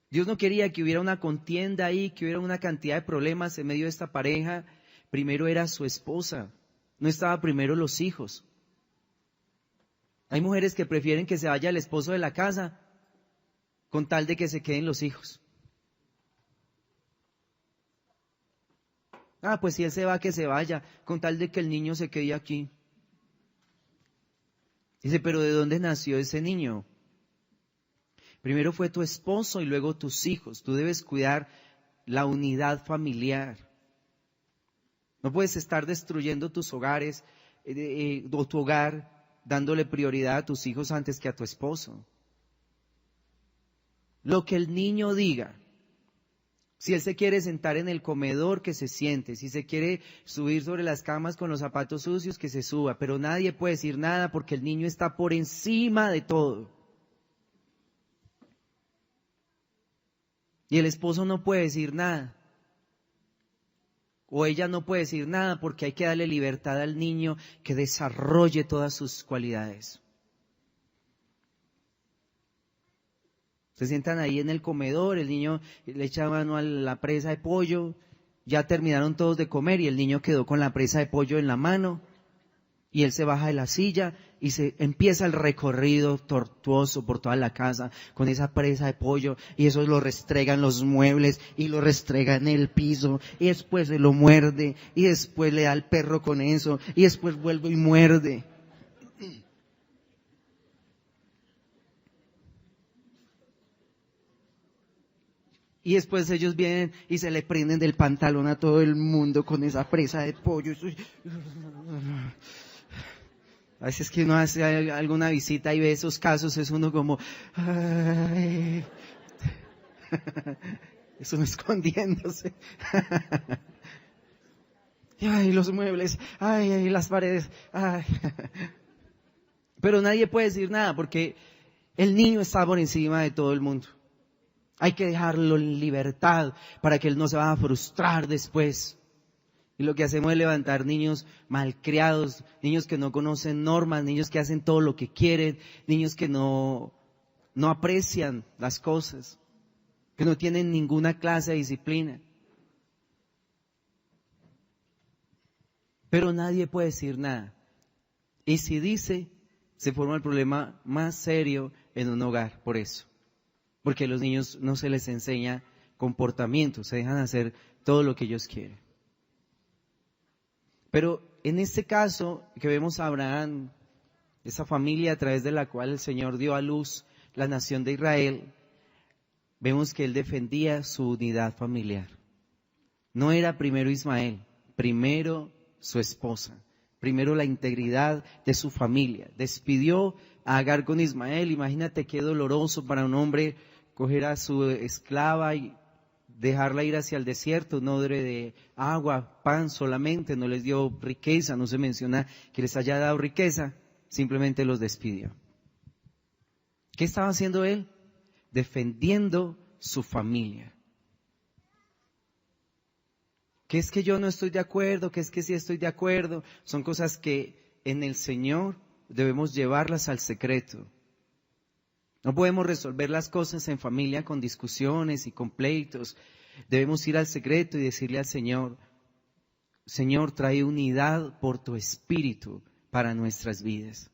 Dios no quería que hubiera una contienda ahí, que hubiera una cantidad de problemas en medio de esta pareja. Primero era su esposa, no estaba primero los hijos. Hay mujeres que prefieren que se vaya el esposo de la casa con tal de que se queden los hijos. Ah, pues si él se va, que se vaya, con tal de que el niño se quede aquí. Dice, pero ¿de dónde nació ese niño? Primero fue tu esposo y luego tus hijos. Tú debes cuidar la unidad familiar. No puedes estar destruyendo tus hogares o tu hogar dándole prioridad a tus hijos antes que a tu esposo. Lo que el niño diga. Si él se quiere sentar en el comedor, que se siente. Si se quiere subir sobre las camas con los zapatos sucios, que se suba. Pero nadie puede decir nada porque el niño está por encima de todo. Y el esposo no puede decir nada. O ella no puede decir nada porque hay que darle libertad al niño que desarrolle todas sus cualidades. Se sientan ahí en el comedor, el niño le echa mano a la presa de pollo, ya terminaron todos de comer y el niño quedó con la presa de pollo en la mano y él se baja de la silla y se empieza el recorrido tortuoso por toda la casa con esa presa de pollo y eso lo restrega en los muebles y lo restrega en el piso y después se lo muerde y después le da al perro con eso y después vuelve y muerde. Y después ellos vienen y se le prenden del pantalón a todo el mundo con esa presa de pollo. A veces que uno hace alguna visita y ve esos casos, es uno como, ay, es uno escondiéndose. Ay, los muebles, ay, las paredes, ay. Pero nadie puede decir nada porque el niño está por encima de todo el mundo. Hay que dejarlo en libertad para que él no se vaya a frustrar después. Y lo que hacemos es levantar niños malcriados, niños que no conocen normas, niños que hacen todo lo que quieren, niños que no aprecian las cosas, que no tienen ninguna clase de disciplina. Pero nadie puede decir nada. Y si dice, se forma el problema más serio en un hogar por eso. Porque a los niños no se les enseña comportamiento, se dejan hacer todo lo que ellos quieren. Pero en este caso que vemos a Abraham, esa familia a través de la cual el Señor dio a luz la nación de Israel, vemos que él defendía su unidad familiar. No era primero Ismael, primero su esposa, primero la integridad de su familia. Despidió a Agar con Ismael. Imagínate qué doloroso para un hombre coger a su esclava y dejarla ir hacia el desierto, un odre de agua, pan solamente, no les dio riqueza, no se menciona que les haya dado riqueza, simplemente los despidió. ¿Qué estaba haciendo él? Defendiendo su familia. ¿Qué es que yo no estoy de acuerdo? ¿Qué es que sí estoy de acuerdo? Son cosas que en el Señor debemos llevarlas al secreto. No podemos resolver las cosas en familia con discusiones y con pleitos. Debemos ir al secreto y decirle al Señor, Señor, trae unidad por tu Espíritu para nuestras vidas.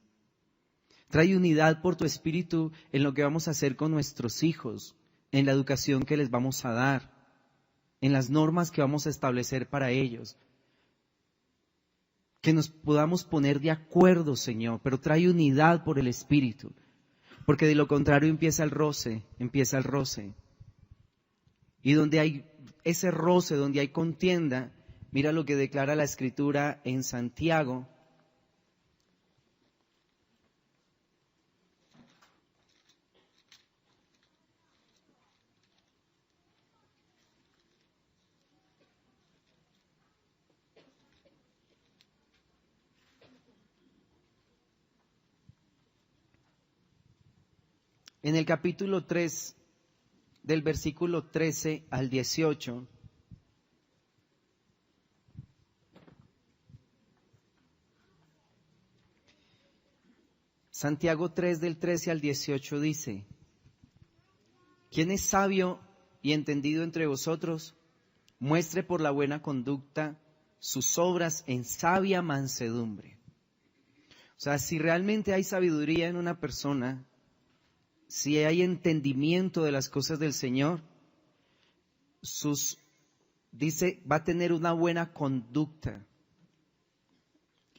Trae unidad por tu Espíritu en lo que vamos a hacer con nuestros hijos, en la educación que les vamos a dar, en las normas que vamos a establecer para ellos. Que nos podamos poner de acuerdo, Señor, pero trae unidad por el Espíritu. Porque de lo contrario empieza el roce. Y donde hay ese roce, donde hay contienda, mira lo que declara la Escritura en Santiago. En el capítulo 3, del versículo 13 al 18, Santiago 3 del 13 al 18 dice, ¿quién es sabio y entendido entre vosotros? Muestre por la buena conducta sus obras en sabia mansedumbre. O sea, si realmente hay sabiduría en una persona, si hay entendimiento de las cosas del Señor, dice, va a tener una buena conducta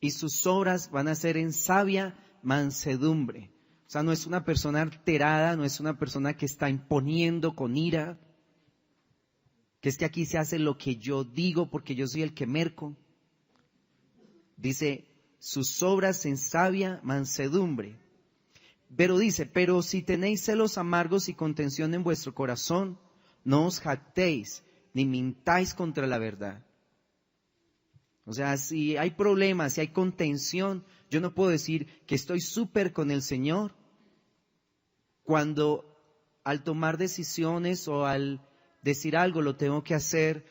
y sus obras van a ser en sabia mansedumbre. O sea, no es una persona alterada, no es una persona que está imponiendo con ira, que es que aquí se hace lo que yo digo porque yo soy el que merco. Dice, sus obras en sabia mansedumbre. Pero dice, pero si tenéis celos amargos y contención en vuestro corazón, no os jactéis, ni mintáis contra la verdad. O sea, si hay problemas, si hay contención, yo no puedo decir que estoy súper con el Señor cuando al tomar decisiones o al decir algo lo tengo que hacer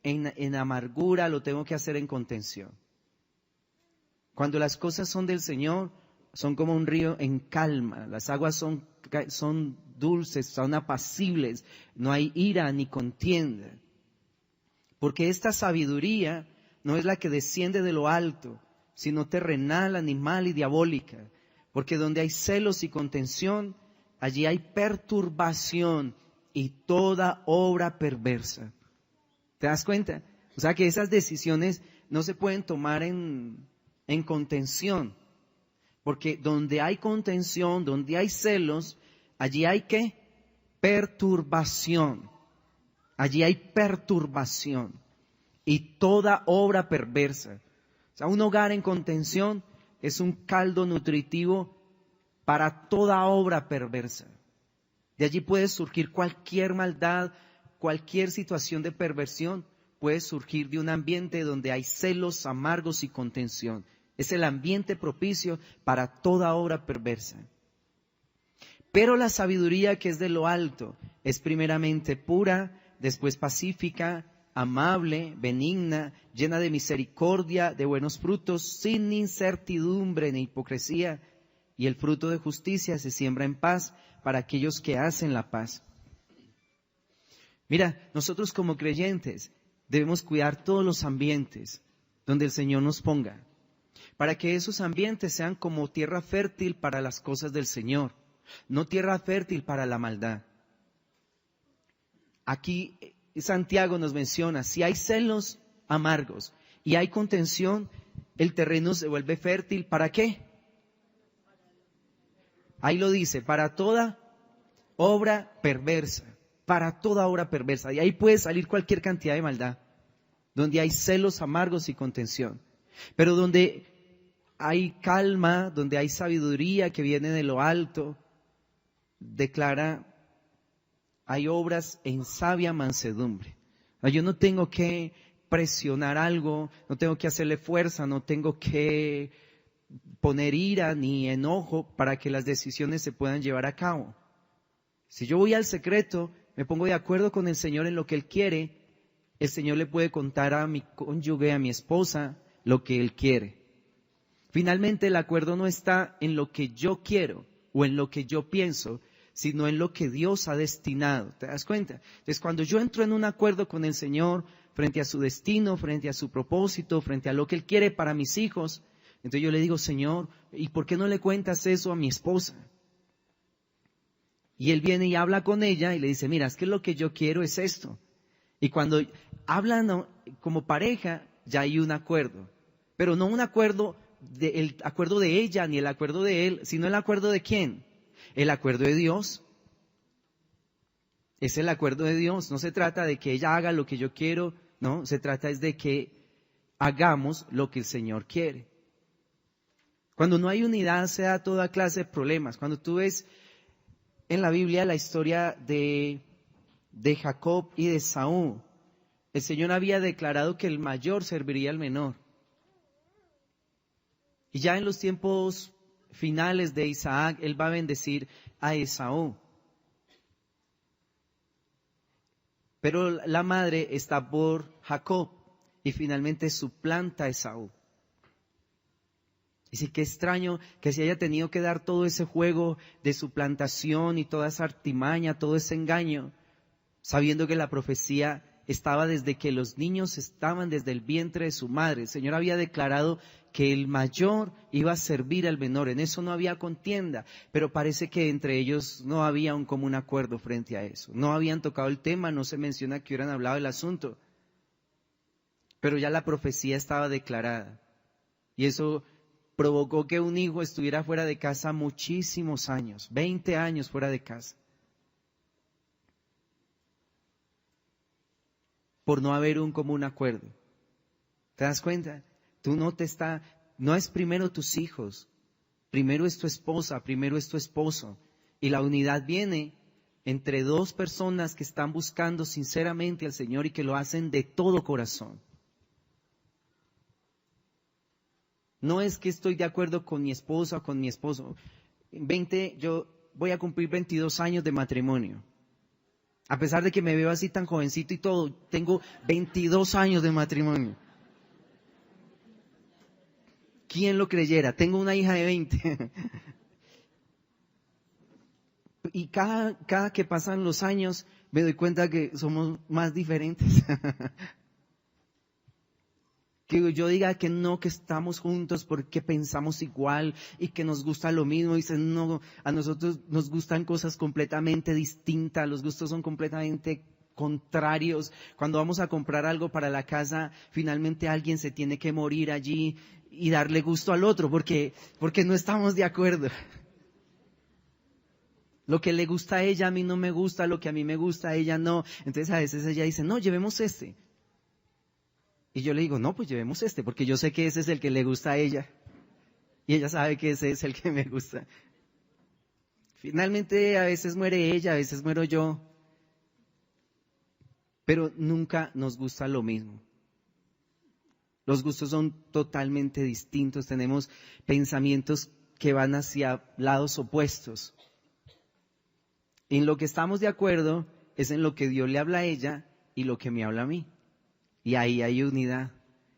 en amargura, lo tengo que hacer en contención. Cuando las cosas son del Señor, son como un río en calma, las aguas son dulces, son apacibles, no hay ira ni contienda. Porque esta sabiduría no es la que desciende de lo alto, sino terrenal, animal y diabólica. Porque donde hay celos y contención, allí hay perturbación y toda obra perversa. ¿Te das cuenta? O sea que esas decisiones no se pueden tomar en contención. Porque donde hay contención, donde hay celos, allí hay ¿qué? Perturbación. Allí hay perturbación y toda obra perversa. O sea, un hogar en contención es un caldo nutritivo para toda obra perversa. De allí puede surgir cualquier maldad, cualquier situación de perversión, puede surgir de un ambiente donde hay celos amargos y contención. Es el ambiente propicio para toda obra perversa. Pero la sabiduría que es de lo alto es primeramente pura, después pacífica, amable, benigna, llena de misericordia, de buenos frutos, sin incertidumbre ni hipocresía. Y el fruto de justicia se siembra en paz para aquellos que hacen la paz. Mira, nosotros como creyentes debemos cuidar todos los ambientes donde el Señor nos ponga, para que esos ambientes sean como tierra fértil para las cosas del Señor, no tierra fértil para la maldad. Aquí Santiago nos menciona, si hay celos amargos y hay contención, el terreno se vuelve fértil, ¿para qué? Ahí lo dice, para toda obra perversa, para toda obra perversa. Y ahí puede salir cualquier cantidad de maldad, donde hay celos amargos y contención. Pero donde hay calma, donde hay sabiduría que viene de lo alto, declara, hay obras en sabia mansedumbre. Yo no tengo que presionar algo, no tengo que hacerle fuerza, no tengo que poner ira ni enojo para que las decisiones se puedan llevar a cabo. Si yo voy al secreto, me pongo de acuerdo con el Señor en lo que Él quiere, el Señor le puede contar a mi cónyuge, a mi esposa, lo que Él quiere. Finalmente el acuerdo no está en lo que yo quiero o en lo que yo pienso, sino en lo que Dios ha destinado. ¿Te das cuenta? Entonces cuando yo entro en un acuerdo con el Señor frente a su destino, frente a su propósito, frente a lo que Él quiere para mis hijos, entonces yo le digo, Señor, ¿y por qué no le cuentas eso a mi esposa? Y Él viene y habla con ella y le dice, mira, es que lo que yo quiero es esto. Y cuando hablan como pareja, ya hay un acuerdo. Pero no un acuerdo, el acuerdo de ella ni el acuerdo de él, sino el acuerdo de ¿quién? El acuerdo de Dios. Es el acuerdo de Dios. No se trata de que ella haga lo que yo quiero, no. Se trata es de que hagamos lo que el Señor quiere. Cuando no hay unidad se da toda clase de problemas. Cuando tú ves en la Biblia la historia de Jacob y de Saúl, el Señor había declarado que el mayor serviría al menor. Y ya en los tiempos finales de Isaac, Él va a bendecir a Esaú. Pero la madre está por Jacob y finalmente suplanta a Esaú. Y sí, qué extraño que se haya tenido que dar todo ese juego de suplantación y toda esa artimaña, todo ese engaño, sabiendo que la profecía estaba desde que los niños estaban desde el vientre de su madre. El Señor había declarado que el mayor iba a servir al menor. En eso no había contienda, pero parece que entre ellos no había un común acuerdo frente a eso. No habían tocado el tema, no se menciona que hubieran hablado del asunto. Pero ya la profecía estaba declarada. Y eso provocó que un hijo estuviera fuera de casa muchísimos años, 20 años fuera de casa. Por no haber un común acuerdo. ¿Te das cuenta? No es primero tus hijos, primero es tu esposa, primero es tu esposo. Y la unidad viene entre dos personas que están buscando sinceramente al Señor y que lo hacen de todo corazón. No es que estoy de acuerdo con mi esposa o con mi esposo. Yo voy a cumplir 22 años de matrimonio. A pesar de que me veo así tan jovencito y todo, tengo 22 años de matrimonio. ¿Quién lo creyera? Tengo una hija de 20. Y cada que pasan los años me doy cuenta que somos más diferentes. Que yo diga que no, que estamos juntos porque pensamos igual y que nos gusta lo mismo. Dicen, no, a nosotros nos gustan cosas completamente distintas, los gustos son completamente contrarios. Cuando vamos a comprar algo para la casa, finalmente alguien se tiene que morir allí y darle gusto al otro porque no estamos de acuerdo. Lo que le gusta a ella a mí no me gusta, lo que a mí me gusta a ella no. Entonces a veces ella dice, no, llevemos este. Y yo le digo, no, pues llevemos este, porque yo sé que ese es el que le gusta a ella. Y ella sabe que ese es el que me gusta. Finalmente a veces muere ella, a veces muero yo. Pero nunca nos gusta lo mismo. Los gustos son totalmente distintos, tenemos pensamientos que van hacia lados opuestos. En lo que estamos de acuerdo es en lo que Dios le habla a ella y lo que me habla a mí. Y ahí hay unidad.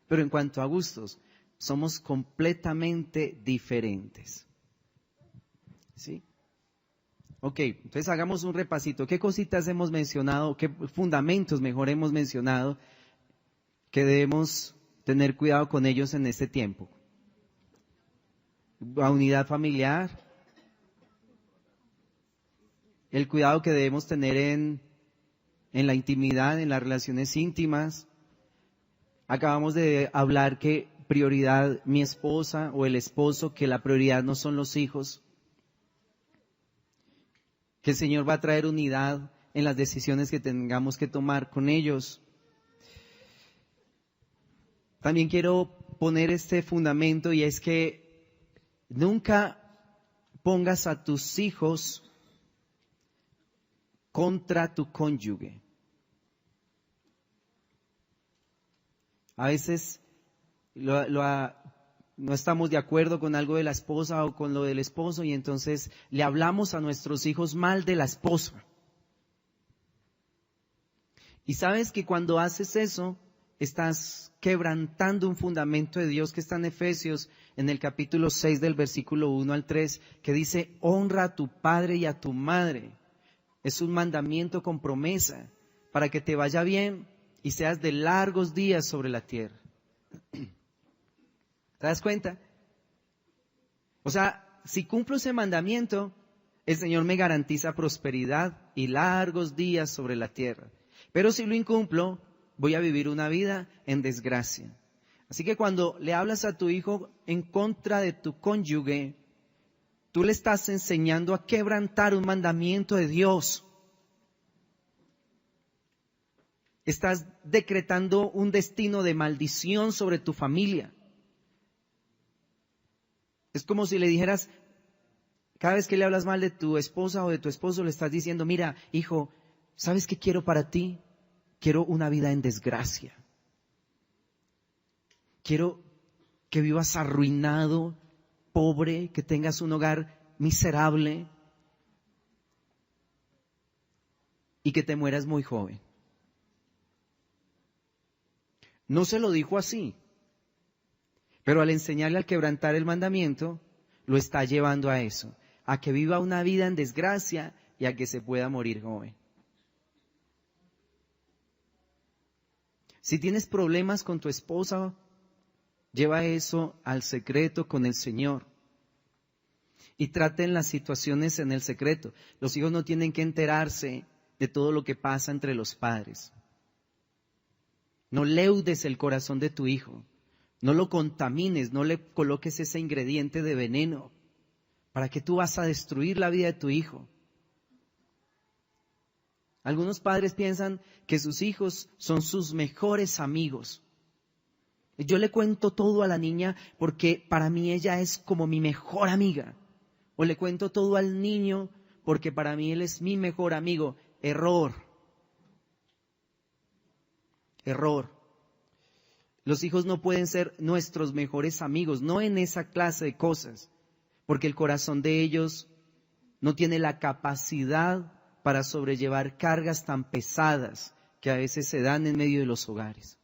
Pero en cuanto a gustos, somos completamente diferentes. ¿Sí? Ok, entonces hagamos un repasito. ¿Qué cositas hemos mencionado? ¿Qué fundamentos mejor hemos mencionado que debemos tener cuidado con ellos en este tiempo? La unidad familiar. El cuidado que debemos tener en la intimidad, en las relaciones íntimas. Acabamos de hablar que prioridad mi esposa o el esposo, que la prioridad no son los hijos. Que el Señor va a traer unidad en las decisiones que tengamos que tomar con ellos. También quiero poner este fundamento y es que nunca pongas a tus hijos contra tu cónyuge. A veces no estamos de acuerdo con algo de la esposa o con lo del esposo y entonces le hablamos a nuestros hijos mal de la esposa. Y sabes que cuando haces eso, estás quebrantando un fundamento de Dios que está en Efesios, en el capítulo 6 del versículo 1 al 3, que dice, honra a tu padre y a tu madre. Es un mandamiento con promesa para que te vaya bien y seas de largos días sobre la tierra. ¿Te das cuenta? O sea, si cumplo ese mandamiento, el Señor me garantiza prosperidad y largos días sobre la tierra. Pero si lo incumplo, voy a vivir una vida en desgracia. Así que cuando le hablas a tu hijo en contra de tu cónyuge, tú le estás enseñando a quebrantar un mandamiento de Dios. Estás decretando un destino de maldición sobre tu familia. Es como si le dijeras, cada vez que le hablas mal de tu esposa o de tu esposo, le estás diciendo, mira, hijo, ¿sabes qué quiero para ti? Quiero una vida en desgracia. Quiero que vivas arruinado, pobre, que tengas un hogar miserable y que te mueras muy joven. No se lo dijo así, pero al enseñarle a quebrantar el mandamiento, lo está llevando a eso, a que viva una vida en desgracia y a que se pueda morir joven. Si tienes problemas con tu esposa, lleva eso al secreto con el Señor. Y traten las situaciones en el secreto. Los hijos no tienen que enterarse de todo lo que pasa entre los padres. No leudes el corazón de tu hijo. No lo contamines, no le coloques ese ingrediente de veneno. ¿Para qué tú vas a destruir la vida de tu hijo? Algunos padres piensan que sus hijos son sus mejores amigos. Yo le cuento todo a la niña porque para mí ella es como mi mejor amiga. O le cuento todo al niño porque para mí él es mi mejor amigo. Error. Error. Los hijos no pueden ser nuestros mejores amigos, no en esa clase de cosas, porque el corazón de ellos no tiene la capacidad para sobrellevar cargas tan pesadas que a veces se dan en medio de los hogares.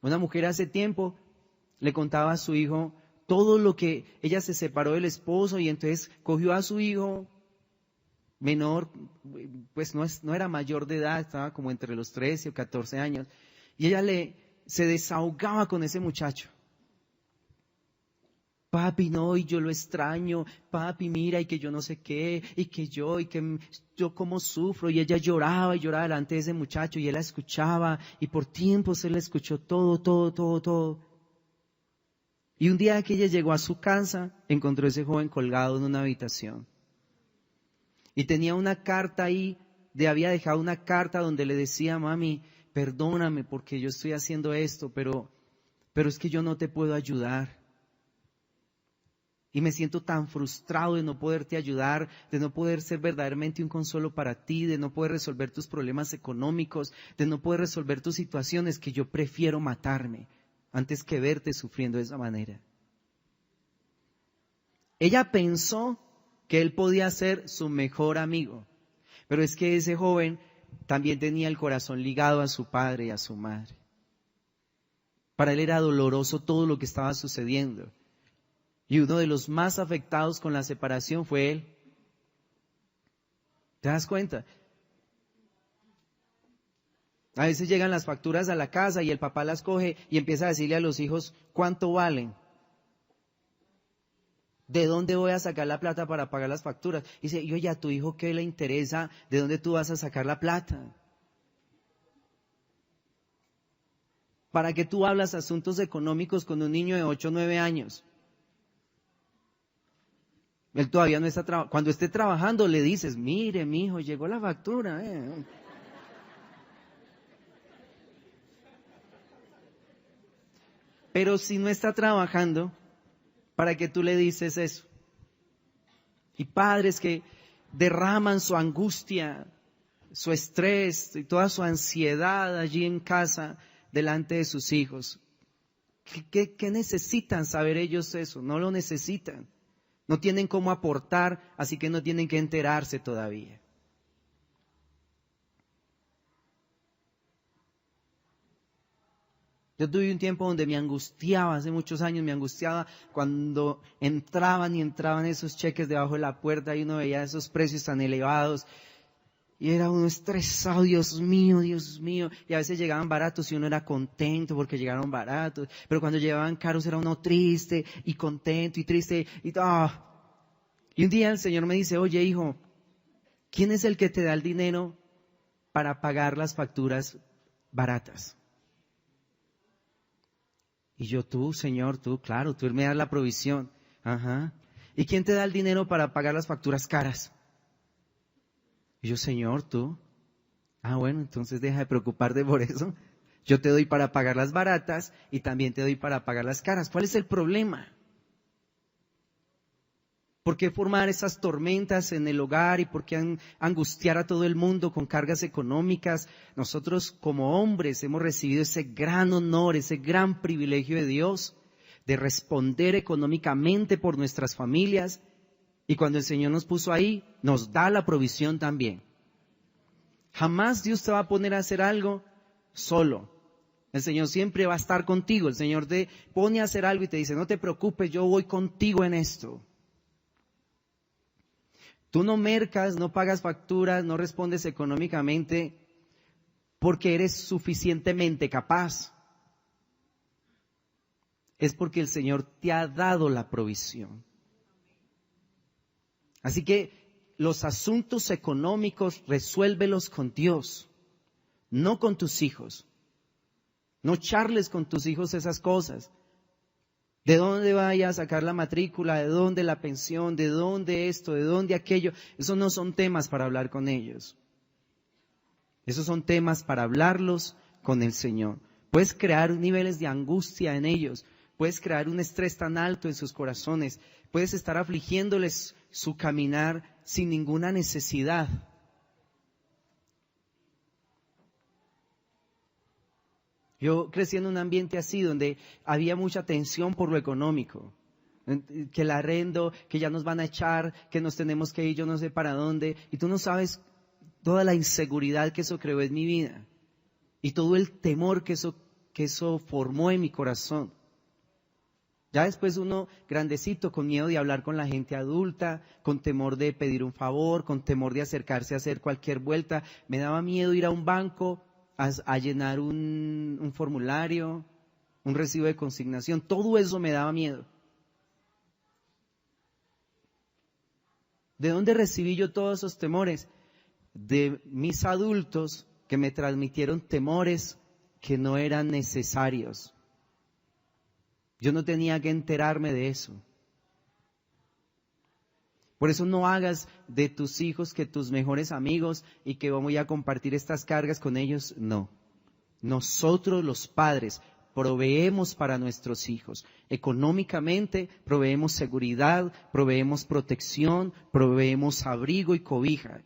Una mujer hace tiempo le contaba a su hijo todo lo que ella se separó del esposo y entonces cogió a su hijo menor, pues no era mayor de edad, estaba como entre los 13 o 14 años, y ella se desahogaba con ese muchacho. Papi, no, y yo lo extraño, papi, mira, y que yo no sé qué, y que yo cómo sufro, y ella lloraba y lloraba delante de ese muchacho, y él la escuchaba, y por tiempos él le escuchó todo. Y un día que ella llegó a su casa, encontró a ese joven colgado en una habitación. Y tenía una carta ahí, había dejado una carta donde le decía, mami, perdóname porque yo estoy haciendo esto, pero es que yo no te puedo ayudar. Y me siento tan frustrado de no poderte ayudar, de no poder ser verdaderamente un consuelo para ti, de no poder resolver tus problemas económicos, de no poder resolver tus situaciones, que yo prefiero matarme antes que verte sufriendo de esa manera. Ella pensó que él podía ser su mejor amigo, pero es que ese joven también tenía el corazón ligado a su padre y a su madre. Para él era doloroso todo lo que estaba sucediendo. Y uno de los más afectados con la separación fue él. ¿Te das cuenta? A veces llegan las facturas a la casa y el papá las coge y empieza a decirle a los hijos cuánto valen. ¿De dónde voy a sacar la plata para pagar las facturas? Y dice, oye, a tu hijo ¿qué le interesa? ¿De dónde tú vas a sacar la plata? ¿Para qué tú hablas asuntos económicos con un niño de 8 o 9 años? Él todavía no está trabajando. Cuando esté trabajando le dices, mire, mijo, llegó la factura. Pero si no está trabajando, ¿para qué tú le dices eso? Y padres que derraman su angustia, su estrés y toda su ansiedad allí en casa delante de sus hijos. ¿Qué necesitan saber ellos eso? No lo necesitan. No tienen cómo aportar, así que no tienen que enterarse todavía. Yo tuve un tiempo donde me angustiaba, hace muchos años me angustiaba cuando entraban esos cheques debajo de la puerta y uno veía esos precios tan elevados. Y era uno estresado, Dios mío. Y a veces llegaban baratos y uno era contento porque llegaron baratos. Pero cuando llegaban caros era uno triste y contento y triste. Y un día el Señor me dice, oye hijo, ¿quién es el que te da el dinero para pagar las facturas baratas? Y yo, tú, Señor, tú, claro, tú me das la provisión. Ajá. ¿Y quién te da el dinero para pagar las facturas caras? Y yo, Señor, tú. Bueno, entonces deja de preocuparte por eso. Yo te doy para pagar las baratas y también te doy para pagar las caras. ¿Cuál es el problema? ¿Por qué formar esas tormentas en el hogar y por qué angustiar a todo el mundo con cargas económicas? Nosotros como hombres hemos recibido ese gran honor, ese gran privilegio de Dios de responder económicamente por nuestras familias. Y cuando el Señor nos puso ahí, nos da la provisión también. Jamás Dios te va a poner a hacer algo solo. El Señor siempre va a estar contigo. El Señor te pone a hacer algo y te dice, no te preocupes, yo voy contigo en esto. Tú no mercas, no pagas facturas, no respondes económicamente porque eres suficientemente capaz. Es porque el Señor te ha dado la provisión. Así que los asuntos económicos resuélvelos con Dios, no con tus hijos. No charles con tus hijos esas cosas. ¿De dónde vaya a sacar la matrícula? ¿De dónde la pensión? ¿De dónde esto? ¿De dónde aquello? Esos no son temas para hablar con ellos. Esos son temas para hablarlos con el Señor. Puedes crear niveles de angustia en ellos. Puedes crear un estrés tan alto en sus corazones. Puedes estar afligiéndoles su caminar sin ninguna necesidad. Yo crecí en un ambiente así, donde había mucha tensión por lo económico. Que el arrendo, que ya nos van a echar, que nos tenemos que ir, yo no sé para dónde. Y tú no sabes toda la inseguridad que eso creó en mi vida. Y todo el temor que eso formó en mi corazón. Ya después uno grandecito, con miedo de hablar con la gente adulta, con temor de pedir un favor, con temor de acercarse a hacer cualquier vuelta. Me daba miedo ir a un banco a llenar un formulario, un recibo de consignación. Todo eso me daba miedo. ¿De dónde recibí yo todos esos temores? De mis adultos que me transmitieron temores que no eran necesarios. Yo no tenía que enterarme de eso. Por eso no hagas de tus hijos que tus mejores amigos y que voy a compartir estas cargas con ellos. No. Nosotros los padres proveemos para nuestros hijos. Económicamente proveemos seguridad, proveemos protección, proveemos abrigo y cobija.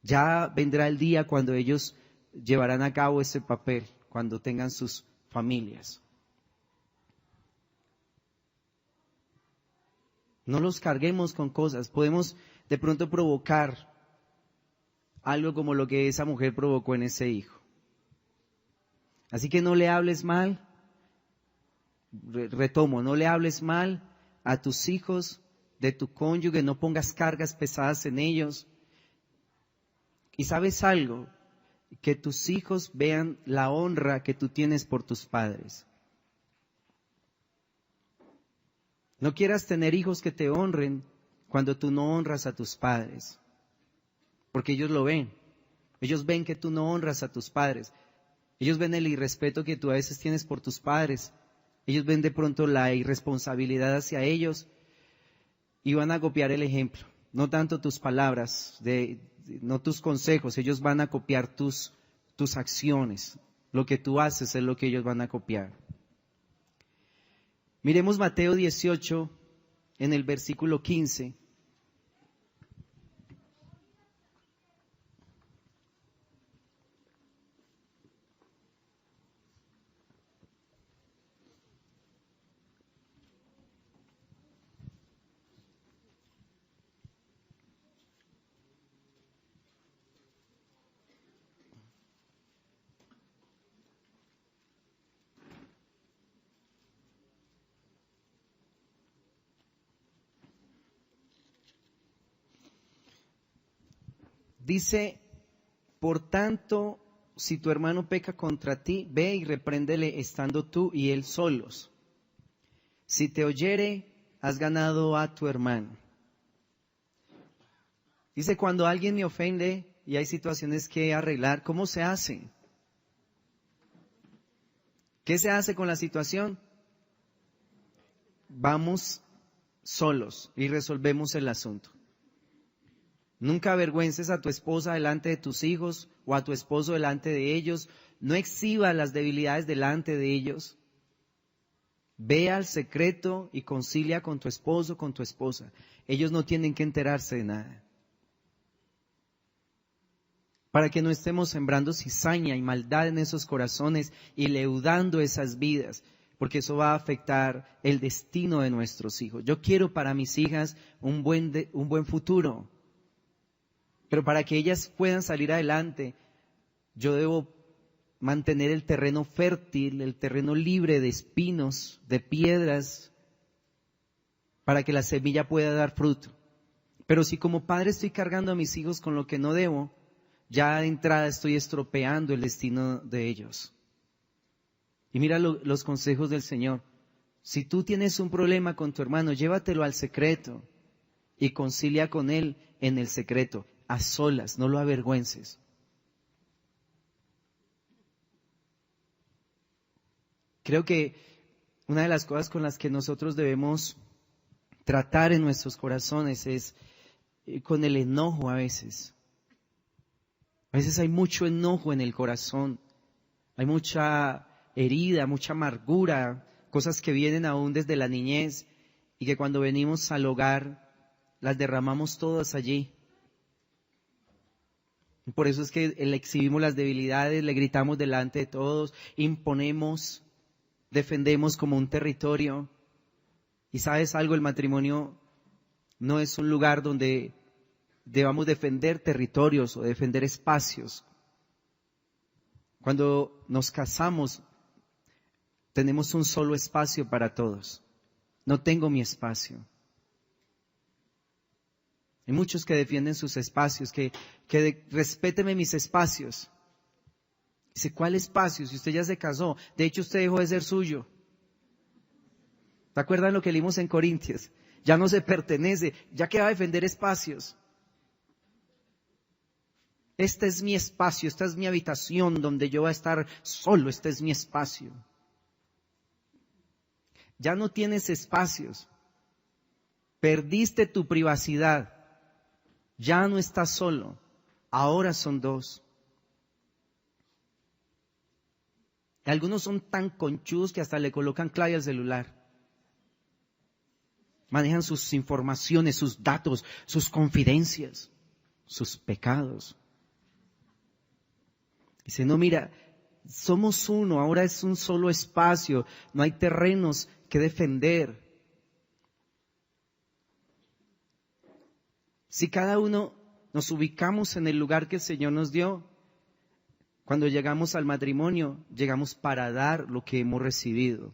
Ya vendrá el día cuando ellos llevarán a cabo ese papel, cuando tengan sus familias. No los carguemos con cosas. Podemos de pronto provocar algo como lo que esa mujer provocó en ese hijo. Así que no le hables mal. Retomo, no le hables mal a tus hijos, de tu cónyuge, no pongas cargas pesadas en ellos. Y sabes algo, que tus hijos vean la honra que tú tienes por tus padres. No quieras tener hijos que te honren cuando tú no honras a tus padres, porque ellos lo ven. Ellos ven que tú no honras a tus padres. Ellos ven el irrespeto que tú a veces tienes por tus padres. Ellos ven de pronto la irresponsabilidad hacia ellos y van a copiar el ejemplo. No tanto tus palabras, no tus consejos. Ellos van a copiar tus acciones. Lo que tú haces es lo que ellos van a copiar. Miremos Mateo 18 en el versículo 15. Dice, por tanto, si tu hermano peca contra ti, ve y repréndele estando tú y él solos. Si te oyere, has ganado a tu hermano. Dice, cuando alguien me ofende y hay situaciones que arreglar, ¿cómo se hace? ¿Qué se hace con la situación? Vamos solos y resolvemos el asunto. Nunca avergüences a tu esposa delante de tus hijos o a tu esposo delante de ellos. No exhibas las debilidades delante de ellos. Ve al secreto y concilia con tu esposo, con tu esposa. Ellos no tienen que enterarse de nada. Para que no estemos sembrando cizaña y maldad en esos corazones y leudando esas vidas, porque eso va a afectar el destino de nuestros hijos. Yo quiero para mis hijas un buen futuro. Pero para que ellas puedan salir adelante, yo debo mantener el terreno fértil, el terreno libre de espinos, de piedras, para que la semilla pueda dar fruto. Pero si como padre estoy cargando a mis hijos con lo que no debo, ya de entrada estoy estropeando el destino de ellos. Y mira los consejos del Señor. Si tú tienes un problema con tu hermano, llévatelo al secreto y concilia con él en el secreto. A solas, no lo avergüences. Creo que una de las cosas con las que nosotros debemos tratar en nuestros corazones es con el enojo a veces. A veces hay mucho enojo en el corazón, hay mucha herida, mucha amargura, cosas que vienen aún desde la niñez y que cuando venimos al hogar las derramamos todas allí. Por eso es que le exhibimos las debilidades, le gritamos delante de todos, imponemos, defendemos como un territorio. Y sabes algo, el matrimonio no es un lugar donde debamos defender territorios o defender espacios. Cuando nos casamos, tenemos un solo espacio para todos. no tengo mi espacio. Hay muchos que defienden sus espacios, respéteme mis espacios. Dice, ¿cuál espacio? Si usted ya se casó, de hecho usted dejó de ser suyo. ¿Se acuerdan lo que leímos en Corintios? Ya no se pertenece, ya que va a defender espacios. Este es mi espacio, esta es mi habitación donde yo voy a estar solo, este es mi espacio. Ya no tienes espacios, perdiste tu privacidad, ya no estás solo, ahora son dos. Y algunos son tan conchudos que hasta le colocan clave al celular. Manejan sus informaciones, sus datos, sus confidencias, sus pecados. Dice, no, mira, somos uno, ahora es un solo espacio, no hay terrenos que defender. Si cada uno nos ubicamos en el lugar que el Señor nos dio, cuando llegamos al matrimonio, llegamos para dar lo que hemos recibido,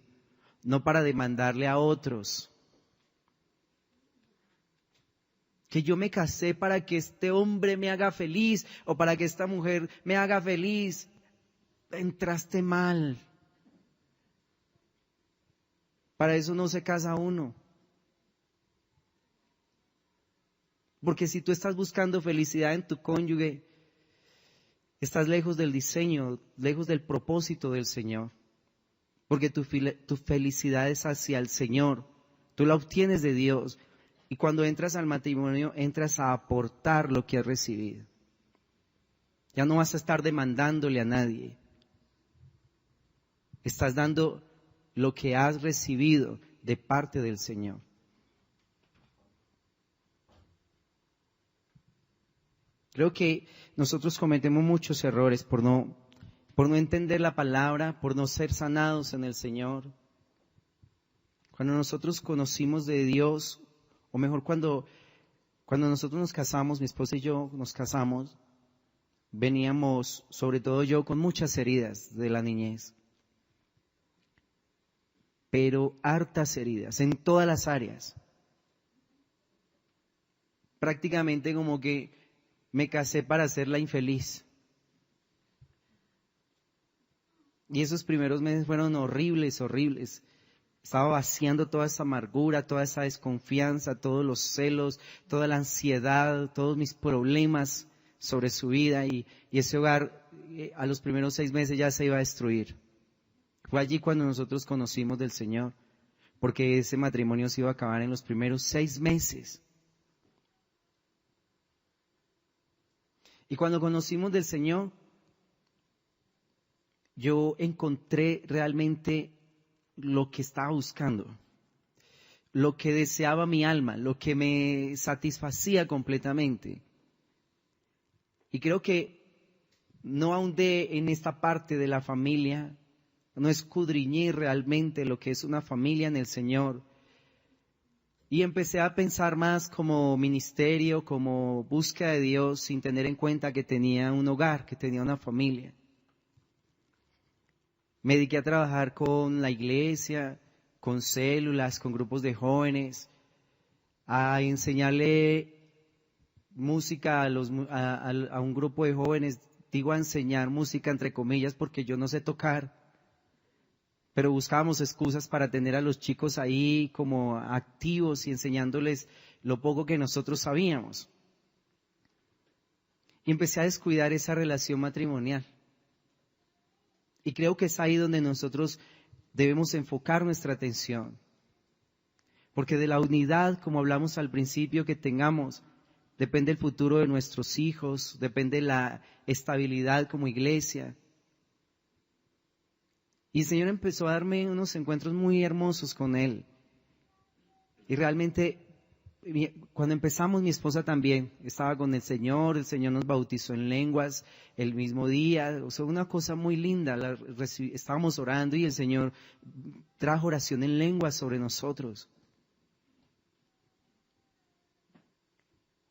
no para demandarle a otros. Que yo me casé para que este hombre me haga feliz o para que esta mujer me haga feliz. Entraste mal. Para eso no se casa uno. Porque si tú estás buscando felicidad en tu cónyuge, estás lejos del diseño, lejos del propósito del Señor. Porque tu felicidad es hacia el Señor. Tú la obtienes de Dios. Y cuando entras al matrimonio, entras a aportar lo que has recibido. Ya no vas a estar demandándole a nadie. Estás dando lo que has recibido de parte del Señor. Creo que nosotros cometemos muchos errores por no entender la palabra, por no ser sanados en el Señor. Cuando nosotros conocimos de Dios, o mejor cuando nosotros nos casamos, mi esposa y yo nos casamos, veníamos, sobre todo yo, con muchas heridas de la niñez. Pero hartas heridas, en todas las áreas. Prácticamente como que me casé para hacerla infeliz. Y esos primeros meses fueron horribles, horribles. Estaba vaciando toda esa amargura, toda esa desconfianza, todos los celos, toda la ansiedad, todos mis problemas sobre su vida. Y ese hogar a los primeros 6 meses ya se iba a destruir. Fue allí cuando nosotros conocimos del Señor, porque ese matrimonio se iba a acabar en los primeros 6 meses. Y cuando conocimos del Señor, yo encontré realmente lo que estaba buscando, lo que deseaba mi alma, lo que me satisfacía completamente. Y creo que no ahondé en esta parte de la familia, no escudriñé realmente lo que es una familia en el Señor. Y empecé a pensar más como ministerio, como búsqueda de Dios, sin tener en cuenta que tenía un hogar, que tenía una familia. Me dediqué a trabajar con la iglesia, con células, con grupos de jóvenes, a enseñarle música a un grupo de jóvenes. Digo a enseñar música entre comillas porque yo no sé tocar, pero buscábamos excusas para tener a los chicos ahí como activos y enseñándoles lo poco que nosotros sabíamos. Y empecé a descuidar esa relación matrimonial. Y creo que es ahí donde nosotros debemos enfocar nuestra atención. Porque de la unidad, como hablamos al principio, que tengamos, depende el futuro de nuestros hijos, depende la estabilidad como iglesia. Y el Señor empezó a darme unos encuentros muy hermosos con Él. Y realmente, cuando empezamos, mi esposa también estaba con el Señor nos bautizó en lenguas el mismo día, o sea, una cosa muy linda. Estábamos orando y el Señor trajo oración en lenguas sobre nosotros.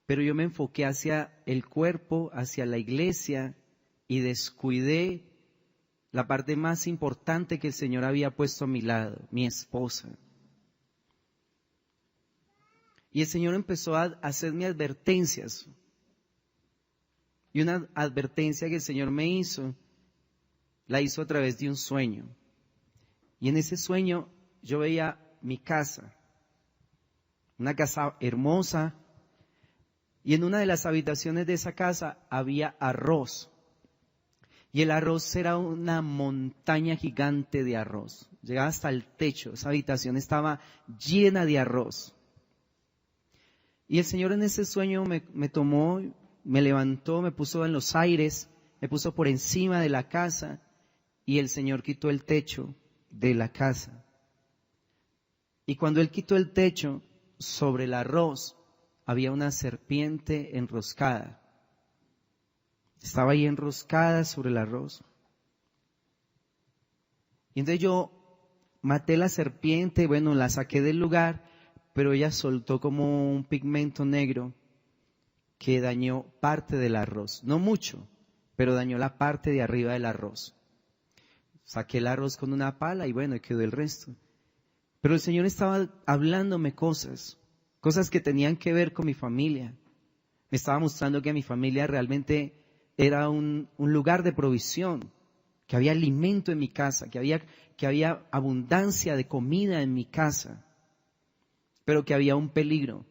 Pero yo me enfoqué hacia el cuerpo, hacia la iglesia y descuidé la parte más importante que el Señor había puesto a mi lado, mi esposa. Y el Señor empezó a hacerme advertencias. Y una advertencia que el Señor me hizo, la hizo a través de un sueño. Y en ese sueño yo veía mi casa, una casa hermosa, y en una de las habitaciones de esa casa había arroz. Y el arroz era una montaña gigante de arroz. Llegaba hasta el techo, esa habitación estaba llena de arroz. Y el Señor en ese sueño me tomó, me levantó, me puso en los aires, me puso por encima de la casa, y el Señor quitó el techo de la casa. Y cuando Él quitó el techo, sobre el arroz había una serpiente enroscada. Estaba ahí enroscada sobre el arroz. Y entonces yo maté la serpiente, bueno, la saqué del lugar, pero ella soltó como un pigmento negro que dañó parte del arroz. No mucho, pero dañó la parte de arriba del arroz. Saqué el arroz con una pala y bueno, quedó el resto. Pero el Señor estaba hablándome cosas que tenían que ver con mi familia. Me estaba mostrando que mi familia realmente era un lugar de provisión, que había alimento en mi casa, que había abundancia de comida en mi casa, pero que había un peligro.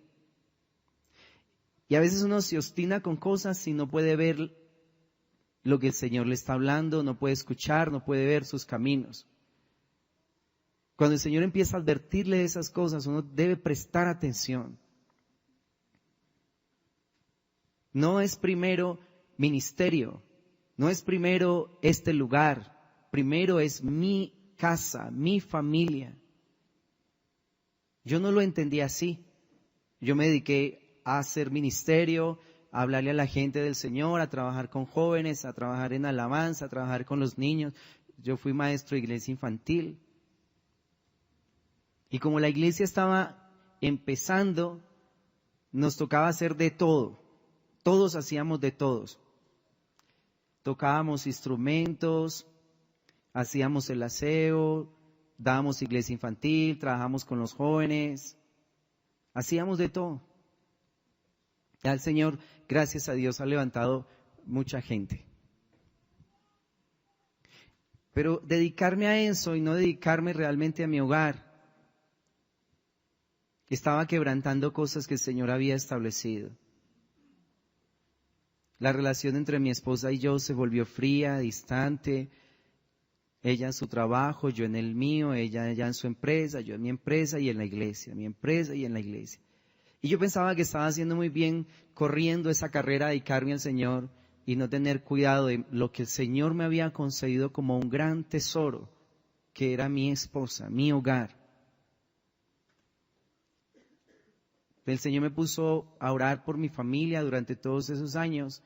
Y a veces uno se obstina con cosas y no puede ver lo que el Señor le está hablando, no puede escuchar, no puede ver sus caminos. Cuando el Señor empieza a advertirle de esas cosas, uno debe prestar atención. No es primero ministerio, no es primero este lugar, primero es mi casa, mi familia. Yo no lo entendí así. Yo me dediqué a hacer ministerio, a hablarle a la gente del Señor, a trabajar con jóvenes, a trabajar en alabanza, a trabajar con los niños. Yo fui maestro de iglesia infantil. Y como la iglesia estaba empezando, nos tocaba hacer de todo. Todos hacíamos de todos. Tocábamos instrumentos, hacíamos el aseo, dábamos iglesia infantil, trabajamos con los jóvenes, hacíamos de todo. Ya el Señor, gracias a Dios, ha levantado mucha gente. Pero dedicarme a eso y no dedicarme realmente a mi hogar, estaba quebrantando cosas que el Señor había establecido. La relación entre mi esposa y yo se volvió fría, distante. Ella en su trabajo, yo en el mío, ella en su empresa, yo en mi empresa y en la iglesia, mi empresa y en la iglesia. Y yo pensaba que estaba haciendo muy bien corriendo esa carrera, dedicarme al Señor y no tener cuidado de lo que el Señor me había concedido como un gran tesoro, que era mi esposa, mi hogar. El Señor me puso a orar por mi familia durante todos esos años.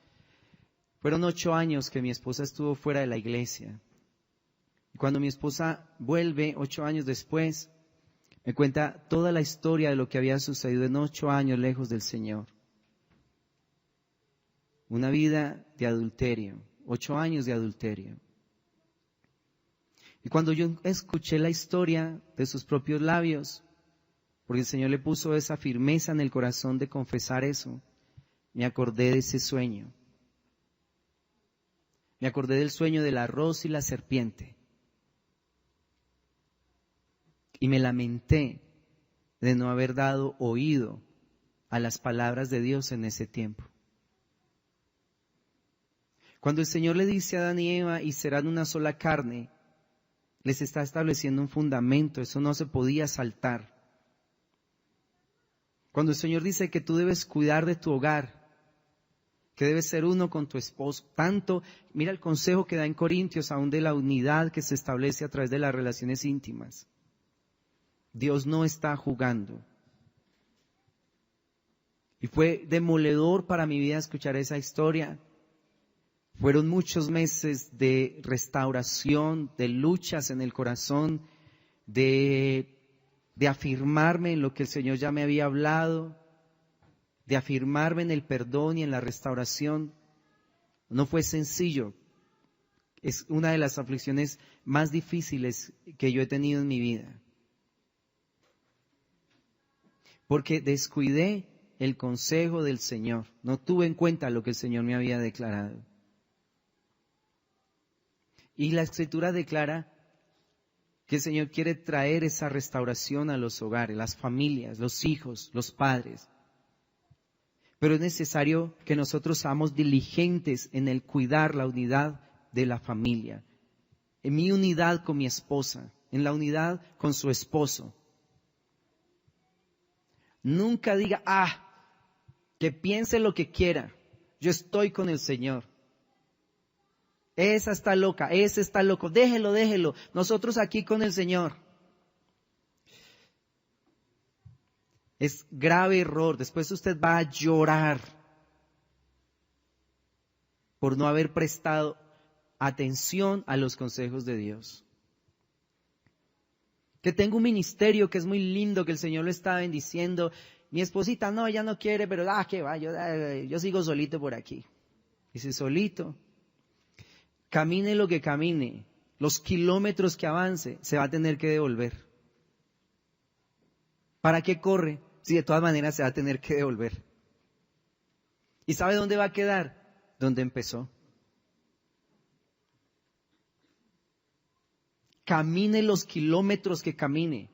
Fueron 8 años que mi esposa estuvo fuera de la iglesia. Y cuando mi esposa vuelve 8 años después, me cuenta toda la historia de lo que había sucedido en 8 años lejos del Señor. Una vida de adulterio, 8 años de adulterio. Y cuando yo escuché la historia de sus propios labios, porque el Señor le puso esa firmeza en el corazón de confesar eso, me acordé de ese sueño. Me acordé del sueño del arroz y la serpiente. Y me lamenté de no haber dado oído a las palabras de Dios en ese tiempo. Cuando el Señor le dice a Adán y Eva, y serán una sola carne, les está estableciendo un fundamento, eso no se podía saltar. Cuando el Señor dice que tú debes cuidar de tu hogar, que debes ser uno con tu esposo, tanto, mira el consejo que da en Corintios, aún de la unidad que se establece a través de las relaciones íntimas. Dios no está jugando. Y fue demoledor para mi vida escuchar esa historia. Fueron muchos meses de restauración, de luchas en el corazón, de afirmarme en lo que el Señor ya me había hablado, de afirmarme en el perdón y en la restauración. No fue sencillo. Es una de las aflicciones más difíciles que yo he tenido en mi vida. porque descuidé el consejo del Señor. No tuve en cuenta lo que el Señor me había declarado. Y la Escritura declara que el Señor quiere traer esa restauración a los hogares, las familias, los hijos, los padres. Pero es necesario que nosotros seamos diligentes en el cuidar la unidad de la familia. En mi unidad con mi esposa, en la unidad con su esposo. Nunca diga, que piense lo que quiera. Yo estoy con el Señor. Esa está loca, ese está loco. Déjelo. Nosotros aquí con el Señor. Es grave error. Después usted va a llorar por no haber prestado atención a los consejos de Dios. Que tengo un ministerio que es muy lindo, que el Señor lo está bendiciendo. Mi esposita no, ella no quiere, pero que va, yo sigo solito por aquí. Dice solito. Camine lo que camine, los kilómetros que avance, se va a tener que devolver. ¿Para qué corre? Si de todas maneras se va a tener que devolver. ¿Y sabe dónde va a quedar? Donde empezó. Camine los kilómetros que camine.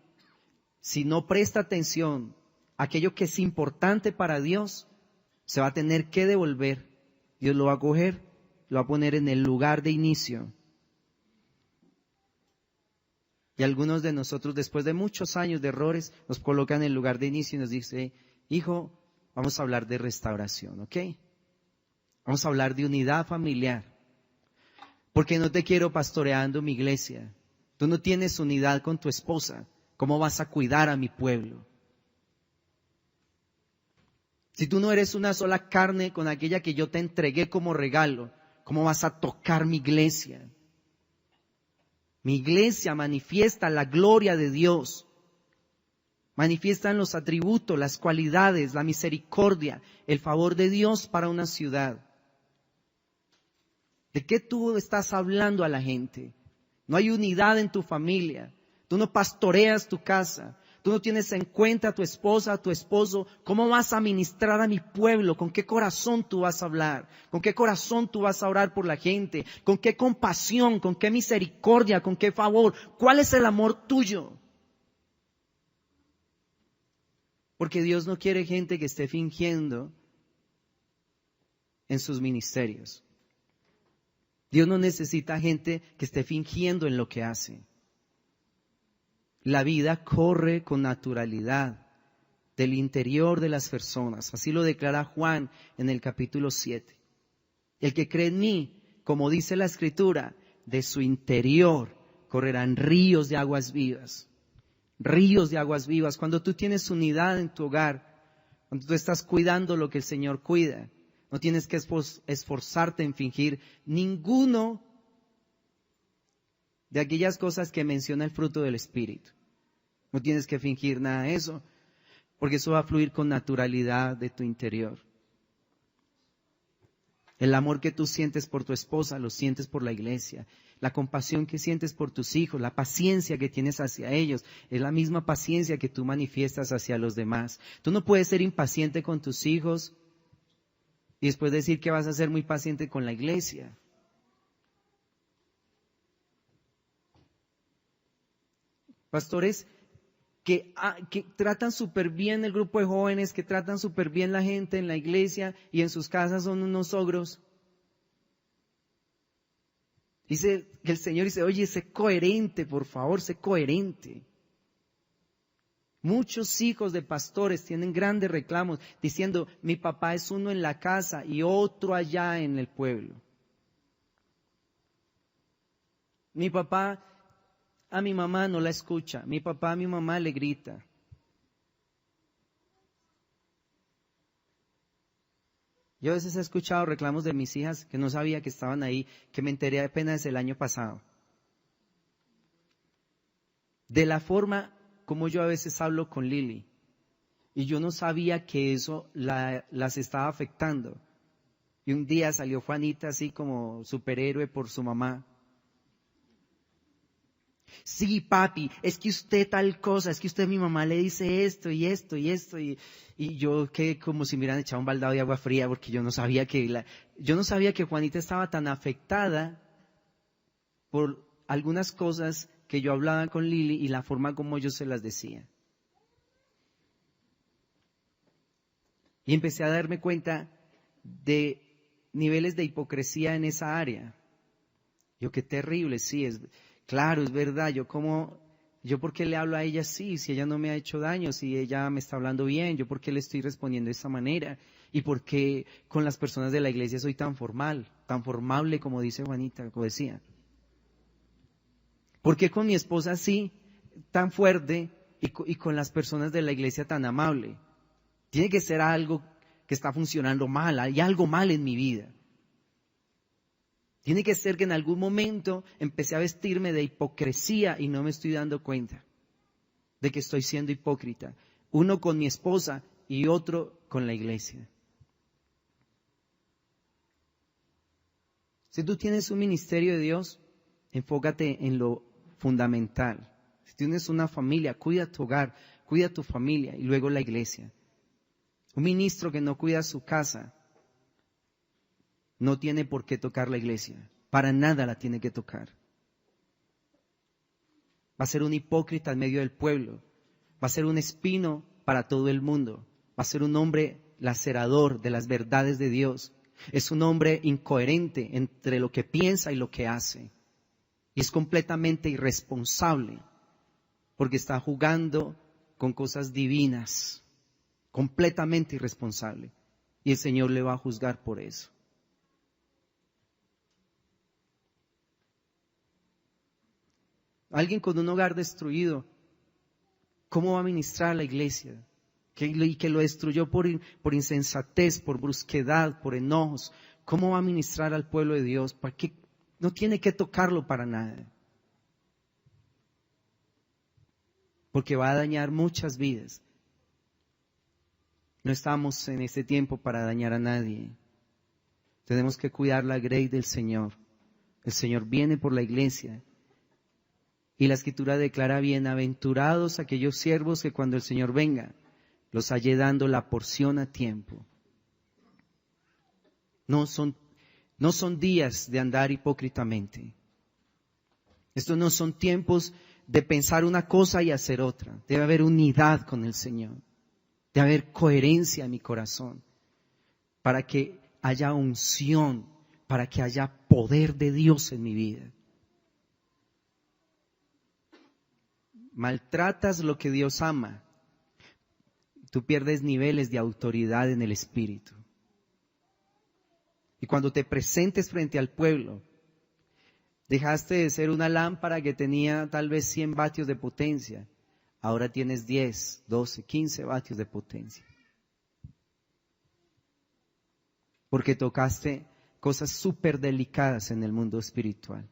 Si no presta atención a aquello que es importante para Dios, se va a tener que devolver. Dios lo va a coger, lo va a poner en el lugar de inicio. Y algunos de nosotros, después de muchos años de errores, nos colocan en el lugar de inicio y nos dice, hijo, vamos a hablar de restauración, ¿ok? Vamos a hablar de unidad familiar. Porque no te quiero pastoreando mi iglesia. Tú no tienes unidad con tu esposa. ¿Cómo vas a cuidar a mi pueblo? Si tú no eres una sola carne con aquella que yo te entregué como regalo, ¿cómo vas a tocar mi iglesia? Mi iglesia manifiesta la gloria de Dios. Manifiestan los atributos, las cualidades, la misericordia, el favor de Dios para una ciudad. ¿De qué tú estás hablando a la gente? No hay unidad en tu familia. Tú no pastoreas tu casa. Tú no tienes en cuenta a tu esposa, a tu esposo. ¿Cómo vas a ministrar a mi pueblo? ¿Con qué corazón tú vas a hablar? ¿Con qué corazón tú vas a orar por la gente? ¿Con qué compasión? ¿Con qué misericordia? ¿Con qué favor? ¿Cuál es el amor tuyo? Porque Dios no quiere gente que esté fingiendo en sus ministerios. Dios no necesita gente que esté fingiendo en lo que hace. La vida corre con naturalidad del interior de las personas. Así lo declara Juan en el capítulo 7. El que cree en mí, como dice la Escritura, de su interior correrán ríos de aguas vivas. Ríos de aguas vivas. Cuando tú tienes unidad en tu hogar, cuando tú estás cuidando lo que el Señor cuida, no tienes que esforzarte en fingir ninguno de aquellas cosas que menciona el fruto del Espíritu. No tienes que fingir nada de eso, porque eso va a fluir con naturalidad de tu interior. El amor que tú sientes por tu esposa, lo sientes por la iglesia. La compasión que sientes por tus hijos, la paciencia que tienes hacia ellos, es la misma paciencia que tú manifiestas hacia los demás. Tú no puedes ser impaciente con tus hijos y después decir que vas a ser muy paciente con la iglesia. Pastores que tratan súper bien el grupo de jóvenes, que tratan súper bien la gente en la iglesia y en sus casas son unos ogros. Dice que el Señor dice, oye, sé coherente, por favor, sé coherente. Muchos hijos de pastores tienen grandes reclamos diciendo, mi papá es uno en la casa y otro allá en el pueblo. Mi papá a mi mamá no la escucha, mi papá a mi mamá le grita. Yo a veces he escuchado reclamos de mis hijas que no sabía que estaban ahí, que me enteré apenas el año pasado. De la forma como yo a veces hablo con Lili, y yo no sabía que eso las estaba afectando. Y un día salió Juanita así como superhéroe por su mamá. Sí, papi, es que usted tal cosa, es que usted a mi mamá le dice esto y esto y esto. Y yo quedé como si me hubieran echado un baldado de agua fría porque yo no sabía que Juanita estaba tan afectada por algunas cosas que yo hablaba con Lili y la forma como yo se las decía. Y empecé a darme cuenta de niveles de hipocresía en esa área. Yo, qué terrible, sí, claro, es verdad, yo por qué le hablo a ella así, si ella no me ha hecho daño, si ella me está hablando bien, yo por qué le estoy respondiendo de esa manera, y por qué con las personas de la iglesia soy tan formal, tan formable como dice Juanita, como decía. ¿Por qué con mi esposa así, tan fuerte, y con las personas de la iglesia tan amable? Tiene que ser algo que está funcionando mal, hay algo mal en mi vida. Tiene que ser que en algún momento empecé a vestirme de hipocresía y no me estoy dando cuenta de que estoy siendo hipócrita. Uno con mi esposa y otro con la iglesia. Si tú tienes un ministerio de Dios, enfócate en lo fundamental. Si tienes una familia, cuida tu hogar, cuida tu familia y luego la iglesia. Un ministro que no cuida su casa no tiene por qué tocar la iglesia. Para nada la tiene que tocar. Va a ser un hipócrita en medio del pueblo. Va a ser un espino para todo el mundo. Va a ser un hombre lacerador de las verdades de Dios. Es un hombre incoherente entre lo que piensa y lo que hace. Y es completamente irresponsable porque está jugando con cosas divinas. Completamente irresponsable. Y el Señor le va a juzgar por eso. Alguien con un hogar destruido, ¿cómo va a ministrar a la iglesia? Que lo destruyó por insensatez, por brusquedad, por enojos. ¿Cómo va a ministrar al pueblo de Dios? ¿Para qué? No tiene que tocarlo para nada. Porque va a dañar muchas vidas. No estamos en este tiempo para dañar a nadie. Tenemos que cuidar la grey del Señor. El Señor viene por la iglesia. Y la Escritura declara: bienaventurados aquellos siervos que cuando el Señor venga, los halle dando la porción a tiempo. No son días de andar hipócritamente. Estos no son tiempos de pensar una cosa y hacer otra. Debe haber unidad con el Señor. Debe haber coherencia en mi corazón. Para que haya unción, para que haya poder de Dios en mi vida. Maltratas lo que Dios ama, tú pierdes niveles de autoridad en el Espíritu. Y cuando te presentes frente al pueblo, dejaste de ser una lámpara que tenía tal vez 100 vatios de potencia, ahora tienes 10, 12, 15 vatios de potencia. Porque tocaste cosas súper delicadas en el mundo espiritual.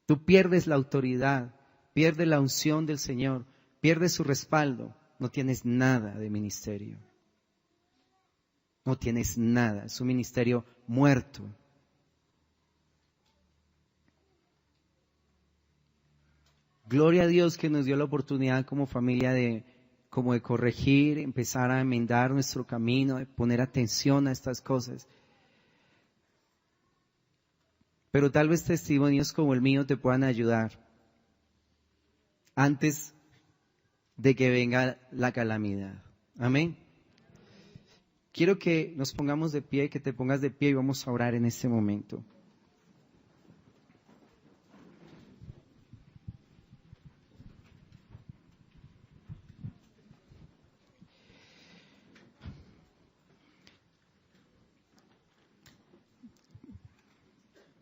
Tú pierdes la autoridad. Pierde la unción del Señor, pierde su respaldo, no tienes nada de ministerio. No tienes nada, es un ministerio muerto. Gloria a Dios que nos dio la oportunidad como familia de corregir, empezar a enmendar nuestro camino, de poner atención a estas cosas. Pero tal vez testimonios como el mío te puedan ayudar antes de que venga la calamidad. Amén. Quiero que nos pongamos de pie, que te pongas de pie y vamos a orar en este momento.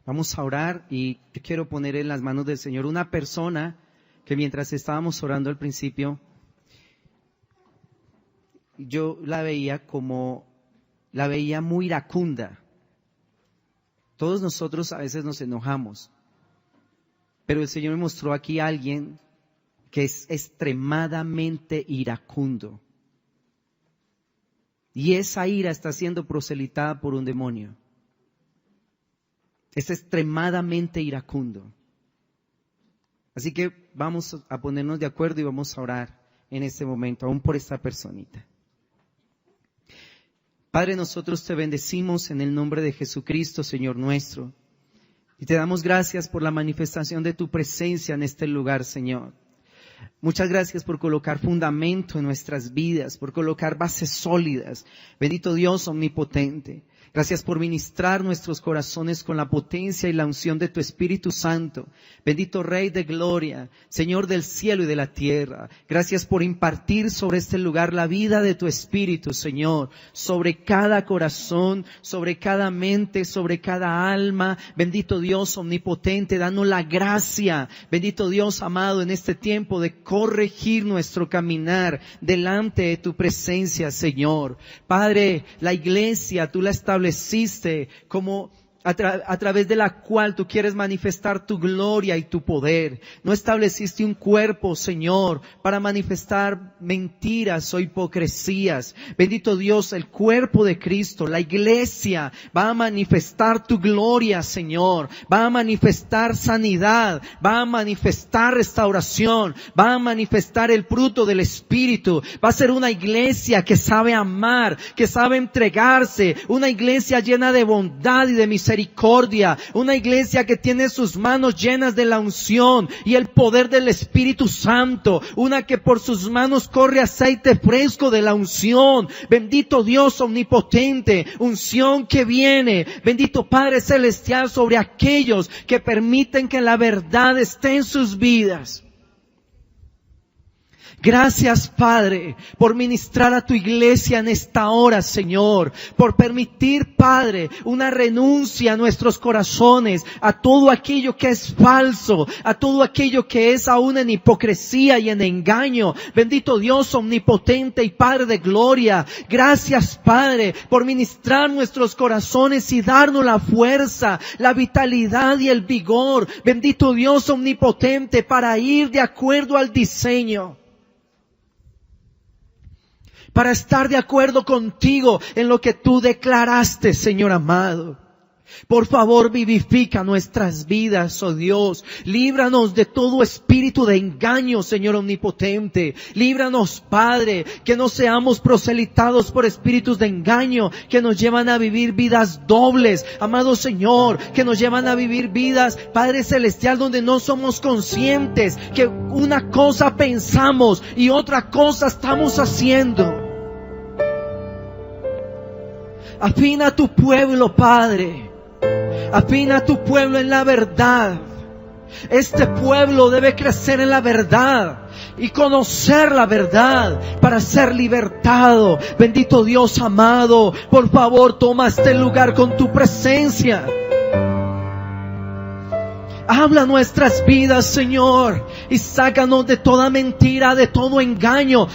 Vamos a orar y yo quiero poner en las manos del Señor una persona que mientras estábamos orando al principio, yo la veía muy iracunda. Todos nosotros a veces nos enojamos, pero el Señor me mostró aquí a alguien que es extremadamente iracundo. Y esa ira está siendo proselitada por un demonio. Es extremadamente iracundo. Así que vamos a ponernos de acuerdo y vamos a orar en este momento, aún por esta personita. Padre, nosotros te bendecimos en el nombre de Jesucristo, Señor nuestro. Y te damos gracias por la manifestación de tu presencia en este lugar, Señor. Muchas gracias por colocar fundamento en nuestras vidas, por colocar bases sólidas. Bendito Dios omnipotente. Gracias por ministrar nuestros corazones con la potencia y la unción de tu Espíritu Santo. Bendito Rey de Gloria, Señor del cielo y de la tierra. Gracias por impartir sobre este lugar la vida de tu Espíritu, Señor. Sobre cada corazón, sobre cada mente, sobre cada alma. Bendito Dios omnipotente, danos la gracia. Bendito Dios amado, en este tiempo de corregir nuestro caminar delante de tu presencia, Señor. Padre, la iglesia, tú la estableciste como a través de la cual tú quieres manifestar tu gloria y tu poder. No estableciste un cuerpo, Señor, para manifestar mentiras o hipocresías. Bendito Dios, el cuerpo de Cristo, la iglesia, va a manifestar tu gloria, Señor. Va a manifestar sanidad, va a manifestar restauración, va a manifestar el fruto del Espíritu. Va a ser una iglesia que sabe amar, que sabe entregarse, una iglesia llena de bondad y de misericordia. Una iglesia que tiene sus manos llenas de la unción y el poder del Espíritu Santo, una que por sus manos corre aceite fresco de la unción. Bendito Dios omnipotente, unción que viene, bendito Padre Celestial, sobre aquellos que permiten que la verdad esté en sus vidas. Gracias, Padre, por ministrar a tu iglesia en esta hora, Señor. Por permitir, Padre, una renuncia a nuestros corazones, a todo aquello que es falso, a todo aquello que es aún en hipocresía y en engaño. Bendito Dios omnipotente y Padre de gloria. Gracias, Padre, por ministrar nuestros corazones y darnos la fuerza, la vitalidad y el vigor. Bendito Dios omnipotente, para ir de acuerdo al diseño. Para estar de acuerdo contigo en lo que tú declaraste, Señor amado. Por favor, vivifica nuestras vidas, oh Dios. Líbranos de todo espíritu de engaño, Señor omnipotente. Líbranos, Padre, que no seamos proselitados por espíritus de engaño que nos llevan a vivir vidas dobles, amado Señor, que nos llevan a vivir vidas, Padre Celestial, donde no somos conscientes que una cosa pensamos y otra cosa estamos haciendo. Afina a tu pueblo, Padre. Afina a tu pueblo en la verdad. Este pueblo debe crecer en la verdad y conocer la verdad para ser libertado. Bendito Dios amado, por favor toma este lugar con tu presencia. Habla nuestras vidas, Señor, y sácanos de toda mentira, de todo engaño.